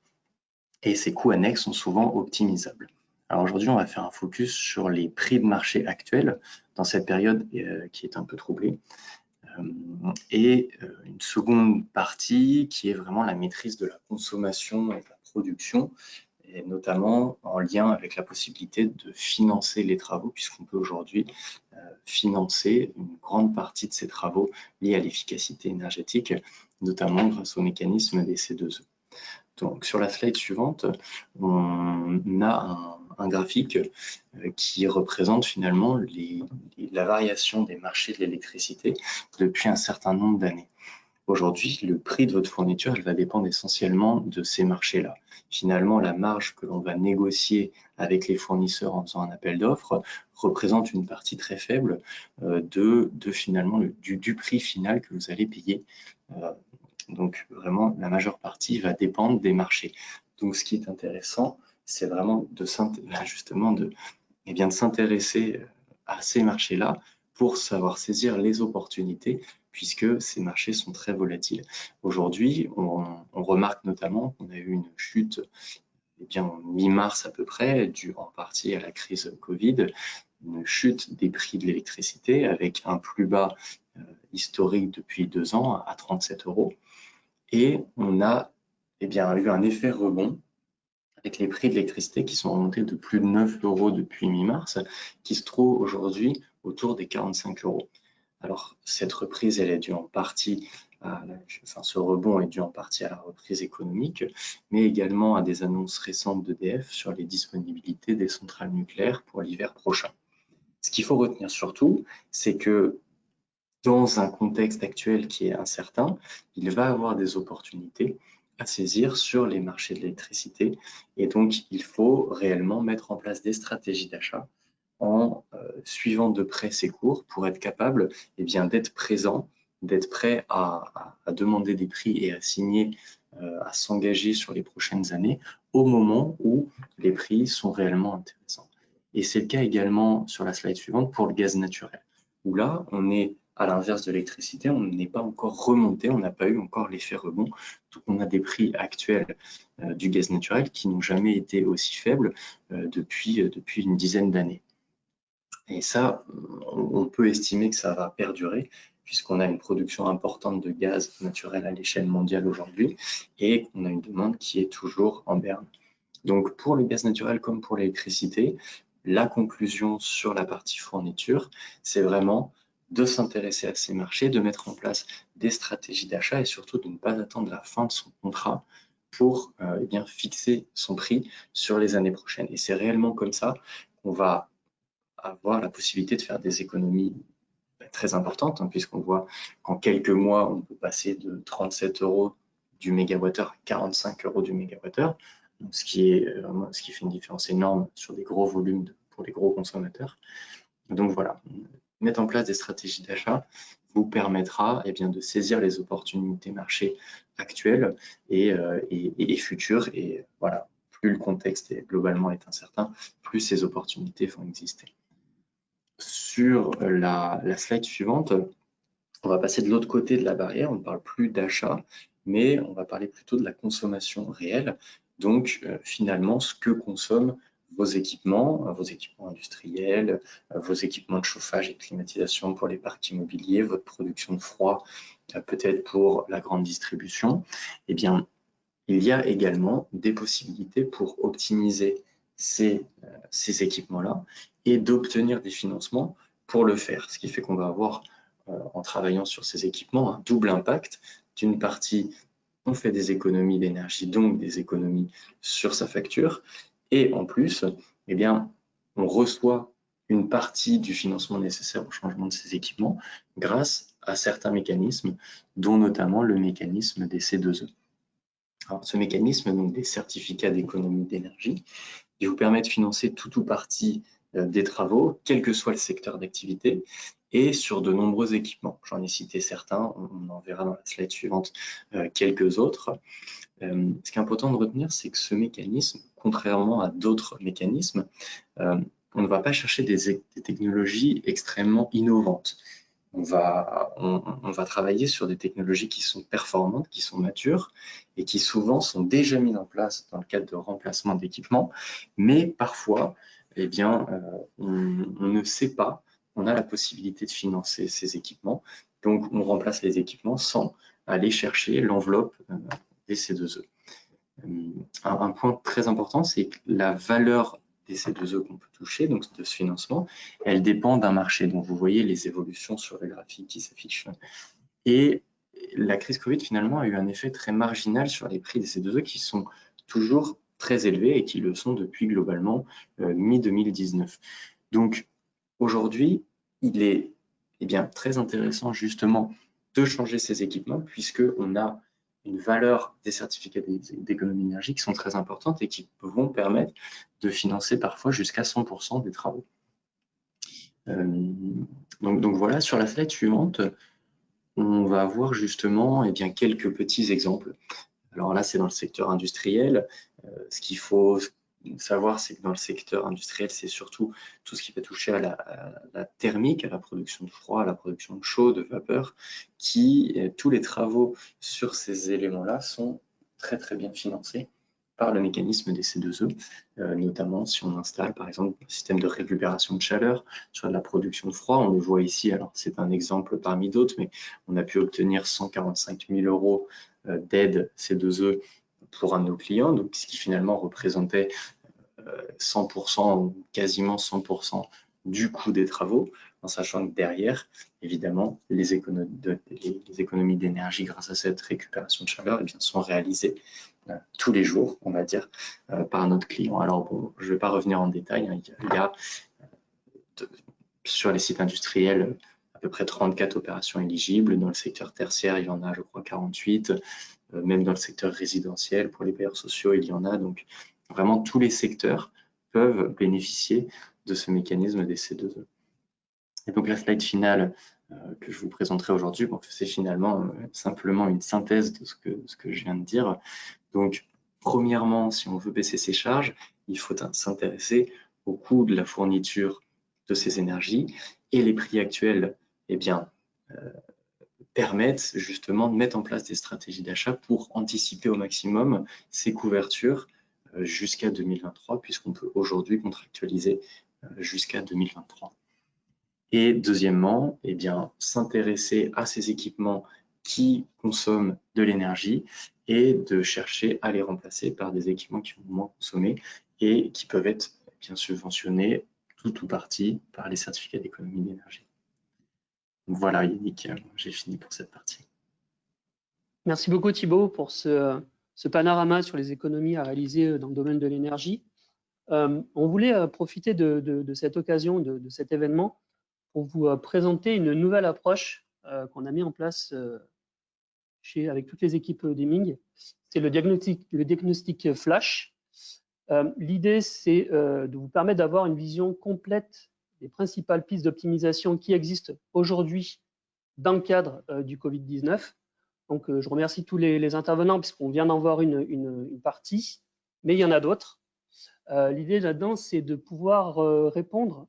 et ces coûts annexes sont souvent optimisables. Alors aujourd'hui, on va faire un focus sur les prix de marché actuels dans cette période qui est un peu troublée. Et une seconde partie qui est vraiment la maîtrise de la consommation et de la production, et notamment en lien avec la possibilité de financer les travaux, puisqu'on peut aujourd'hui financer une grande partie de ces travaux liés à l'efficacité énergétique, notamment grâce au mécanisme des C2E. Donc, sur la slide suivante, on a un graphique qui représente finalement la variation des marchés de l'électricité depuis un certain nombre d'années. Aujourd'hui, le prix de votre fourniture, elle va dépendre essentiellement de ces marchés-là. Finalement, la marge que l'on va négocier avec les fournisseurs en faisant un appel d'offres représente une partie très faible finalement du prix final que vous allez payer. Donc vraiment, la majeure partie va dépendre des marchés. Donc ce qui est intéressant, c'est vraiment de s'intéresser à ces marchés-là pour savoir saisir les opportunités, puisque ces marchés sont très volatiles. Aujourd'hui, on remarque notamment qu'on a eu une chute en mi-mars à peu près, due en partie à la crise Covid, une chute des prix de l'électricité avec un plus bas historique depuis 2 ans à 37 €. Et on a eu un effet rebond avec les prix de l'électricité qui sont remontés de plus de 9 € depuis mi-mars, qui se trouvent aujourd'hui autour des 45 €. Alors, cette reprise, elle est due en partie ce rebond est dû en partie à la reprise économique, mais également à des annonces récentes d'EDF sur les disponibilités des centrales nucléaires pour l'hiver prochain. Ce qu'il faut retenir surtout, c'est que dans un contexte actuel qui est incertain, il va avoir des opportunités à saisir sur les marchés de l'électricité. Et donc, il faut réellement mettre en place des stratégies d'achat en suivant de près ces cours pour être capable d'être présent, d'être prêt à demander des prix et à signer, à s'engager sur les prochaines années au moment où les prix sont réellement intéressants. Et c'est le cas également sur la slide suivante pour le gaz naturel, où là, on est à l'inverse de l'électricité, on n'est pas encore remonté, on n'a pas eu encore l'effet rebond. Donc, on a des prix actuels du gaz naturel qui n'ont jamais été aussi faibles depuis une dizaine d'années. Et ça, on peut estimer que ça va perdurer puisqu'on a une production importante de gaz naturel à l'échelle mondiale aujourd'hui et qu'on a une demande qui est toujours en berne. Donc, pour le gaz naturel comme pour l'électricité, la conclusion sur la partie fourniture, c'est vraiment de s'intéresser à ces marchés, de mettre en place des stratégies d'achat et surtout de ne pas attendre la fin de son contrat pour fixer son prix sur les années prochaines. Et c'est réellement comme ça qu'on va avoir la possibilité de faire des économies très importantes, puisqu'on voit qu'en quelques mois, on peut passer de 37 € du mégawattheure à 45 € du mégawattheure, ce qui fait une différence énorme sur des gros volumes pour les gros consommateurs. Donc voilà, mettre en place des stratégies d'achat vous permettra de saisir les opportunités marché actuelles et futures. Et voilà, plus le contexte globalement est incertain, plus ces opportunités vont exister. Sur la slide suivante, on va passer de l'autre côté de la barrière, on ne parle plus d'achat, mais on va parler plutôt de la consommation réelle. Donc finalement, ce que consomment vos équipements industriels, vos équipements de chauffage et de climatisation pour les parcs immobiliers, votre production de froid, peut-être pour la grande distribution. Eh bien, il y a également des possibilités pour optimiser ces équipements-là et d'obtenir des financements pour le faire. Ce qui fait qu'on va avoir, en travaillant sur ces équipements, un double impact. D'une partie, on fait des économies d'énergie, donc des économies sur sa facture. Et en plus, on reçoit une partie du financement nécessaire au changement de ces équipements grâce à certains mécanismes, dont notamment le mécanisme des C2E. Alors, ce mécanisme, donc des certificats d'économie d'énergie, il vous permet de financer tout ou partie des travaux, quel que soit le secteur d'activité, et sur de nombreux équipements. J'en ai cité certains, on en verra dans la slide suivante quelques autres. Ce qui est important de retenir, c'est que ce mécanisme, contrairement à d'autres mécanismes, on ne va pas chercher des technologies extrêmement innovantes. On va travailler sur des technologies qui sont performantes, qui sont matures et qui souvent sont déjà mises en place dans le cadre de remplacement d'équipements, mais parfois, eh bien, on ne sait pas, on a la possibilité de financer ces équipements, donc on remplace les équipements sans aller chercher l'enveloppe des C2E. Un point très important, c'est que la valeur des C2E qu'on peut toucher, donc de ce financement, elle dépend d'un marché. Donc vous voyez les évolutions sur le graphique qui s'affiche. Et la crise Covid, finalement, a eu un effet très marginal sur les prix des C2E qui sont toujours très élevés et qui le sont depuis globalement mi-2019. Donc aujourd'hui, il est très intéressant justement de changer ces équipements puisqu'on a une valeur des certificats d'économie d'énergie qui sont très importantes et qui vont permettre de financer parfois jusqu'à 100% des travaux. Donc voilà, sur la slide suivante, on va voir justement quelques petits exemples. Alors là, c'est dans le secteur industriel. Ce qu'il faut savoir, c'est que dans le secteur industriel, c'est surtout tout ce qui va toucher à la thermique, à la production de froid, à la production de chaud, de vapeur, tous les travaux sur ces éléments-là sont très très bien financés par le mécanisme des C2E, notamment si on installe par exemple un système de récupération de chaleur sur la production de froid. On le voit ici, alors c'est un exemple parmi d'autres, mais on a pu obtenir 145 000 € d'aide C2E pour un de nos clients, donc ce qui finalement représentait 100% ou quasiment 100% du coût des travaux, en sachant que derrière, évidemment, les économies d'énergie grâce à cette récupération de chaleur sont réalisées tous les jours, on va dire, par notre client. Alors bon, je ne vais pas revenir en détail, hein, il y a sur les sites industriels à peu près 34 opérations éligibles. Dans le secteur tertiaire, il y en a, je crois, 48. Même dans le secteur résidentiel, pour les bailleurs sociaux, il y en a. Donc, vraiment, tous les secteurs peuvent bénéficier de ce mécanisme des C2E. Et donc, la slide finale que je vous présenterai aujourd'hui, bon, c'est finalement simplement une synthèse de ce que je viens de dire. Donc, premièrement, si on veut baisser ses charges, il faut s'intéresser au coût de la fourniture de ces énergies. Et les prix actuels, permettent justement de mettre en place des stratégies d'achat pour anticiper au maximum ces couvertures jusqu'à 2023, puisqu'on peut aujourd'hui contractualiser jusqu'à 2023. Et deuxièmement, s'intéresser à ces équipements qui consomment de l'énergie et de chercher à les remplacer par des équipements qui vont moins consommer et qui peuvent être bien subventionnés tout ou partie par les certificats d'économie d'énergie. Voilà Yannick, j'ai fini pour cette partie. Merci beaucoup Thibaut pour ce panorama sur les économies à réaliser dans le domaine de l'énergie. On voulait profiter de cette occasion, de cet événement, pour vous présenter une nouvelle approche qu'on a mis en place avec toutes les équipes d'Heming. C'est le diagnostic flash. L'idée, c'est de vous permettre d'avoir une vision complète des principales pistes d'optimisation qui existent aujourd'hui dans le cadre du Covid-19. Donc, je remercie tous les intervenants puisqu'on vient d'en voir une partie, mais il y en a d'autres. L'idée là-dedans, c'est de pouvoir répondre,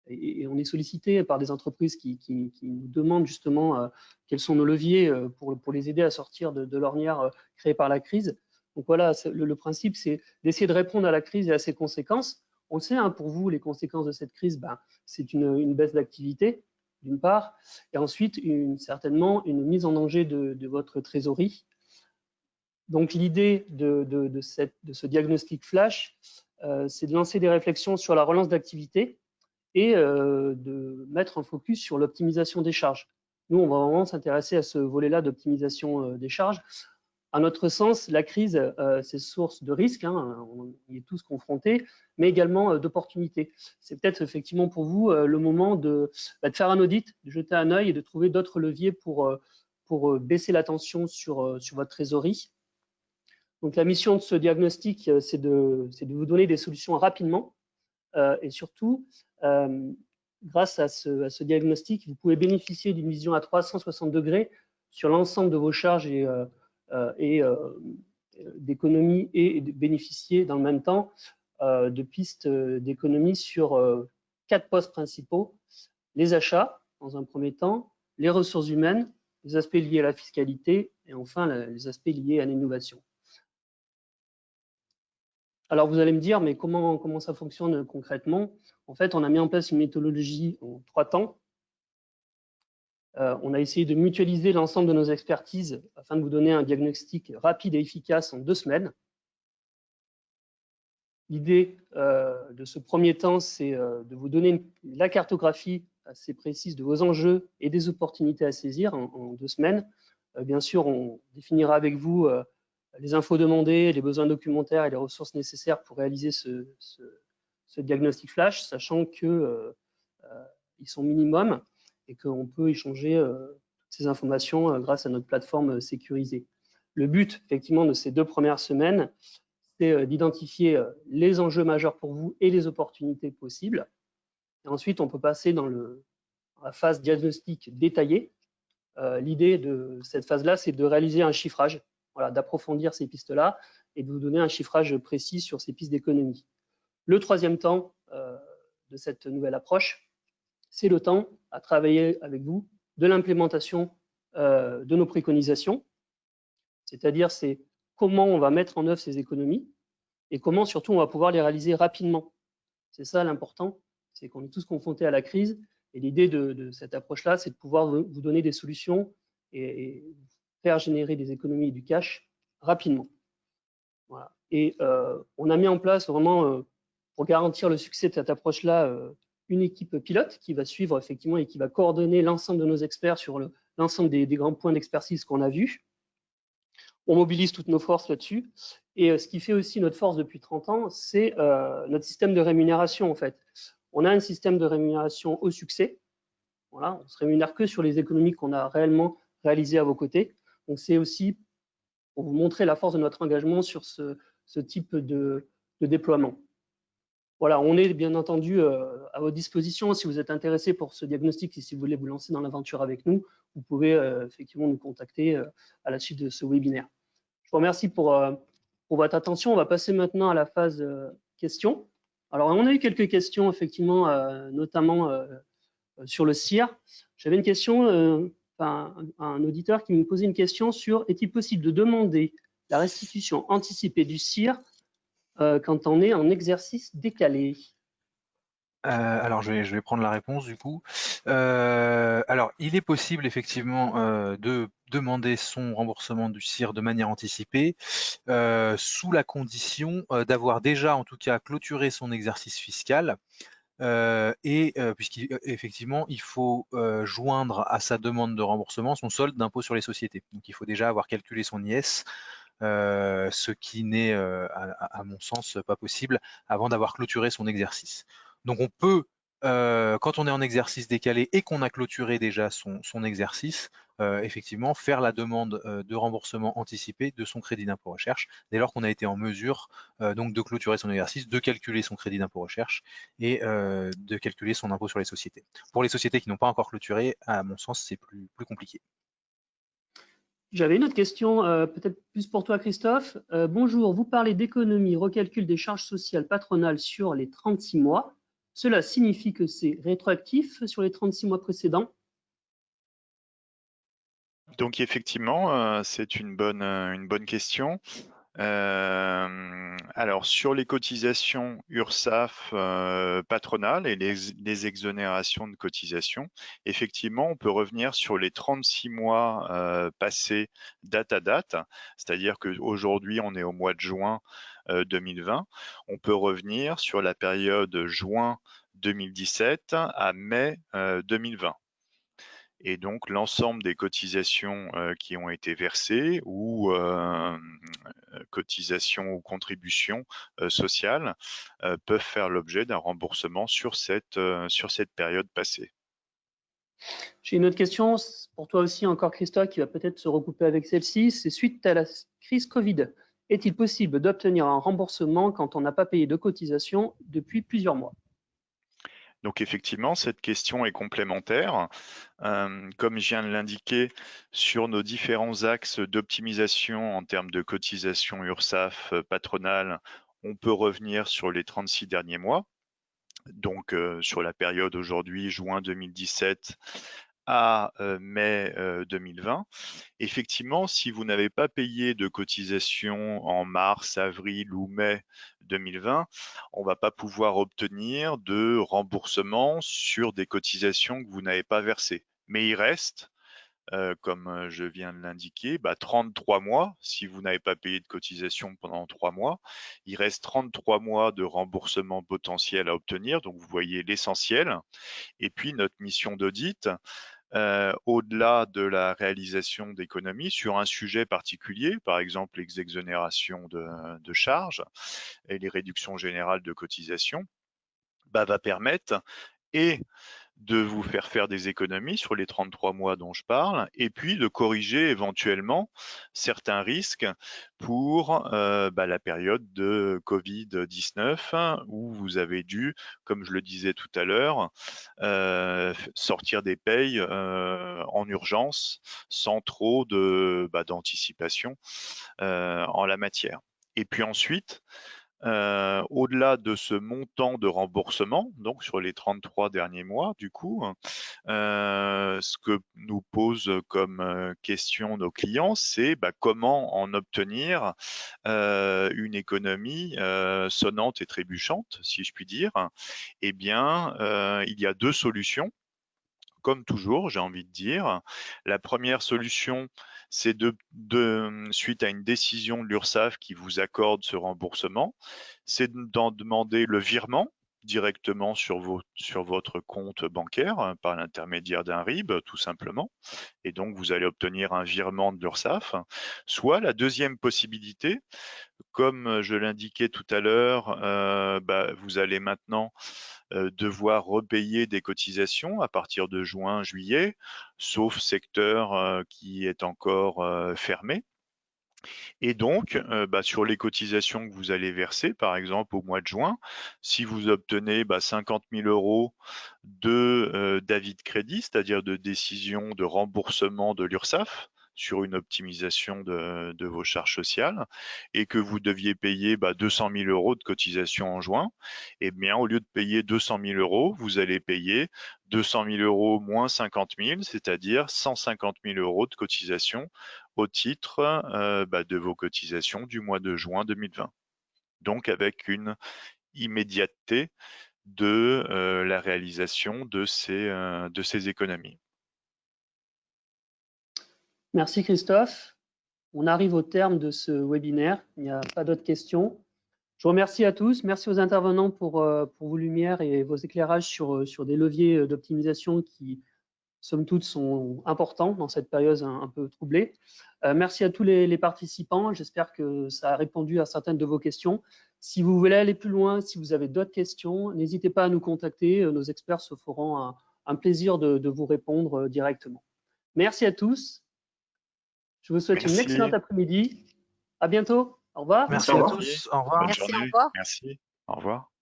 et on est sollicité par des entreprises qui nous demandent justement quels sont nos leviers pour les aider à sortir de l'ornière créée par la crise. Donc voilà, le principe, c'est d'essayer de répondre à la crise et à ses conséquences. On le sait, hein, pour vous, les conséquences de cette crise, c'est une baisse d'activité, d'une part, et ensuite, certainement, une mise en danger de votre trésorerie. Donc l'idée de ce diagnostic flash, c'est de lancer des réflexions sur la relance d'activité et de mettre un focus sur l'optimisation des charges. Nous, on va vraiment s'intéresser à ce volet-là d'optimisation des charges. À notre sens, la crise, c'est source de risques, hein, on y est tous confrontés, mais également d'opportunités. C'est peut-être effectivement pour vous le moment de faire un audit, de jeter un œil et de trouver d'autres leviers pour baisser la tension sur votre trésorerie. Donc la mission de ce diagnostic, c'est de vous donner des solutions rapidement et surtout grâce à ce diagnostic, vous pouvez bénéficier d'une vision à 360 degrés sur l'ensemble de vos charges et d'économies et bénéficier dans le même temps de pistes d'économie sur 4 postes principaux: les achats dans un premier temps, les ressources humaines, les aspects liés à la fiscalité et enfin les aspects liés à l'innovation. Alors vous allez me dire, mais comment ça fonctionne concrètement? En fait, on a mis en place une méthodologie en 3 temps. On a essayé de mutualiser l'ensemble de nos expertises afin de vous donner un diagnostic rapide et efficace en 2 semaines. L'idée de ce premier temps, c'est de vous donner la cartographie assez précise de vos enjeux et des opportunités à saisir en 2 semaines. Bien sûr, on définira avec vous les infos demandées, les besoins documentaires et les ressources nécessaires pour réaliser ce diagnostic flash, sachant qu'ils sont minimums et qu'on peut échanger toutes ces informations grâce à notre plateforme sécurisée. Le but, effectivement, de ces 2 premières semaines, c'est d'identifier les enjeux majeurs pour vous et les opportunités possibles. Et ensuite, on peut passer dans la phase diagnostic détaillée. L'idée de cette phase-là, c'est de réaliser un chiffrage, voilà, d'approfondir ces pistes-là et de vous donner un chiffrage précis sur ces pistes d'économie. Le 3e temps de cette nouvelle approche, c'est le temps à travailler avec vous de l'implémentation de nos préconisations, c'est-à-dire c'est comment on va mettre en œuvre ces économies et comment surtout on va pouvoir les réaliser rapidement. C'est ça l'important, c'est qu'on est tous confrontés à la crise et l'idée de cette approche-là, c'est de pouvoir vous donner des solutions et faire générer des économies et du cash rapidement. Voilà. Et on a mis en place vraiment, pour garantir le succès de cette approche-là, une équipe pilote qui va suivre effectivement et qui va coordonner l'ensemble de nos experts sur l'ensemble des grands points d'expertise qu'on a vus. On mobilise toutes nos forces là-dessus. Et ce qui fait aussi notre force depuis 30 ans, c'est notre système de rémunération, en fait. On a un système de rémunération au succès. Voilà, on ne se rémunère que sur les économies qu'on a réellement réalisées à vos côtés. Donc, c'est aussi pour vous montrer la force de notre engagement sur ce type de déploiement. Voilà, on est bien entendu à votre disposition si vous êtes intéressé pour ce diagnostic et si vous voulez vous lancer dans l'aventure avec nous, vous pouvez effectivement nous contacter à la suite de ce webinaire. Je vous remercie pour votre attention. On va passer maintenant à la phase questions. Alors, on a eu quelques questions, effectivement, notamment sur le CIR. J'avais une question, un auditeur qui me posait une question sur: est-il possible de demander la restitution anticipée du CIR quand on est en exercice décalé? Alors, je vais prendre la réponse du coup. Alors, il est possible effectivement de demander son remboursement du CIR de manière anticipée, sous la condition d'avoir déjà en tout cas clôturé son exercice fiscal. Puisqu'effectivement, il faut joindre à sa demande de remboursement son solde d'impôt sur les sociétés. Donc, il faut déjà avoir calculé son IS, ce qui n'est, à mon sens, pas possible avant d'avoir clôturé son exercice. Donc, on peut, quand on est en exercice décalé et qu'on a clôturé déjà son exercice, effectivement, faire la demande de remboursement anticipé de son crédit d'impôt recherche, dès lors qu'on a été en mesure donc de clôturer son exercice, de calculer son crédit d'impôt recherche et de calculer son impôt sur les sociétés. Pour les sociétés qui n'ont pas encore clôturé, à mon sens, c'est plus compliqué. J'avais une autre question, peut-être plus pour toi, Christophe. Bonjour, vous parlez d'économie, recalcul des charges sociales patronales sur les 36 mois. Cela signifie que c'est rétroactif sur les 36 mois précédents? Donc effectivement, c'est une bonne question. Alors sur les cotisations URSSAF patronales et les exonérations de cotisations, effectivement, on peut revenir sur les 36 mois passés date à date, c'est-à-dire qu'aujourd'hui, on est au mois de juin 2020. On peut revenir sur la période juin 2017 à mai 2020. Et donc, l'ensemble des cotisations qui ont été versées ou cotisations ou contributions sociales peuvent faire l'objet d'un remboursement sur cette période passée. J'ai une autre question pour toi aussi, encore Christophe, qui va peut-être se recouper avec celle-ci. C'est: suite à la crise Covid, est-il possible d'obtenir un remboursement quand on n'a pas payé de cotisation depuis plusieurs mois? Donc effectivement, cette question est complémentaire. Comme je viens de l'indiquer, sur nos différents axes d'optimisation en termes de cotisation URSSAF patronale, on peut revenir sur les 36 derniers mois. Donc sur la période aujourd'hui, juin 2017 à mai 2020. Effectivement, si vous n'avez pas payé de cotisation en mars, avril ou mai 2020, on ne va pas pouvoir obtenir de remboursement sur des cotisations que vous n'avez pas versées. Mais il reste, comme je viens de l'indiquer, 33 mois, si vous n'avez pas payé de cotisation pendant 3 mois, il reste 33 mois de remboursement potentiel à obtenir, donc vous voyez l'essentiel. Et puis notre mission d'audit, au-delà de la réalisation d'économies sur un sujet particulier, par exemple les exonérations de charges et les réductions générales de cotisations, va permettre et de vous faire des économies sur les 33 mois dont je parle, et puis de corriger éventuellement certains risques pour la période de Covid-19 où vous avez dû, comme je le disais tout à l'heure, sortir des payes en urgence sans trop d'anticipation en la matière. Et puis ensuite, au-delà de ce montant de remboursement, donc sur les 33 derniers mois, du coup, ce que nous posent comme question nos clients, c'est comment en obtenir une économie sonnante et trébuchante, si je puis dire. Eh bien, il y a deux solutions. Comme toujours, j'ai envie de dire. La première solution, c'est suite à une décision de l'URSSAF qui vous accorde ce remboursement, c'est d'en demander le virement directement sur votre compte bancaire par l'intermédiaire d'un RIB, tout simplement. Et donc, vous allez obtenir un virement de l'URSSAF. Soit la deuxième possibilité, comme je l'indiquais tout à l'heure, vous allez maintenant devoir repayer des cotisations à partir de juin, juillet, sauf secteur qui est encore fermé. Et donc, sur les cotisations que vous allez verser, par exemple au mois de juin, si vous obtenez 50 000 € d'avis de crédit, c'est-à-dire de décision de remboursement de l'URSSAF, sur une optimisation de vos charges sociales, et que vous deviez payer 200 000 € de cotisation en juin, eh bien, au lieu de payer 200 000 €, vous allez payer 200 000 € moins 50 000, c'est-à-dire 150 000 € de cotisation au titre de vos cotisations du mois de juin 2020. Donc, avec une immédiateté de la réalisation de ces économies. Merci Christophe. On arrive au terme de ce webinaire. Il n'y a pas d'autres questions. Je vous remercie à tous. Merci aux intervenants pour vos lumières et vos éclairages sur des leviers d'optimisation qui, somme toute, sont importants dans cette période un peu troublée. Merci à tous les participants. J'espère que ça a répondu à certaines de vos questions. Si vous voulez aller plus loin, si vous avez d'autres questions, n'hésitez pas à nous contacter. Nos experts se feront un plaisir de vous répondre directement. Merci à tous. Je vous souhaite une excellente après-midi. À bientôt. Au revoir. Merci à tous. Au revoir. Bonne journée. Au revoir. Merci. Au revoir.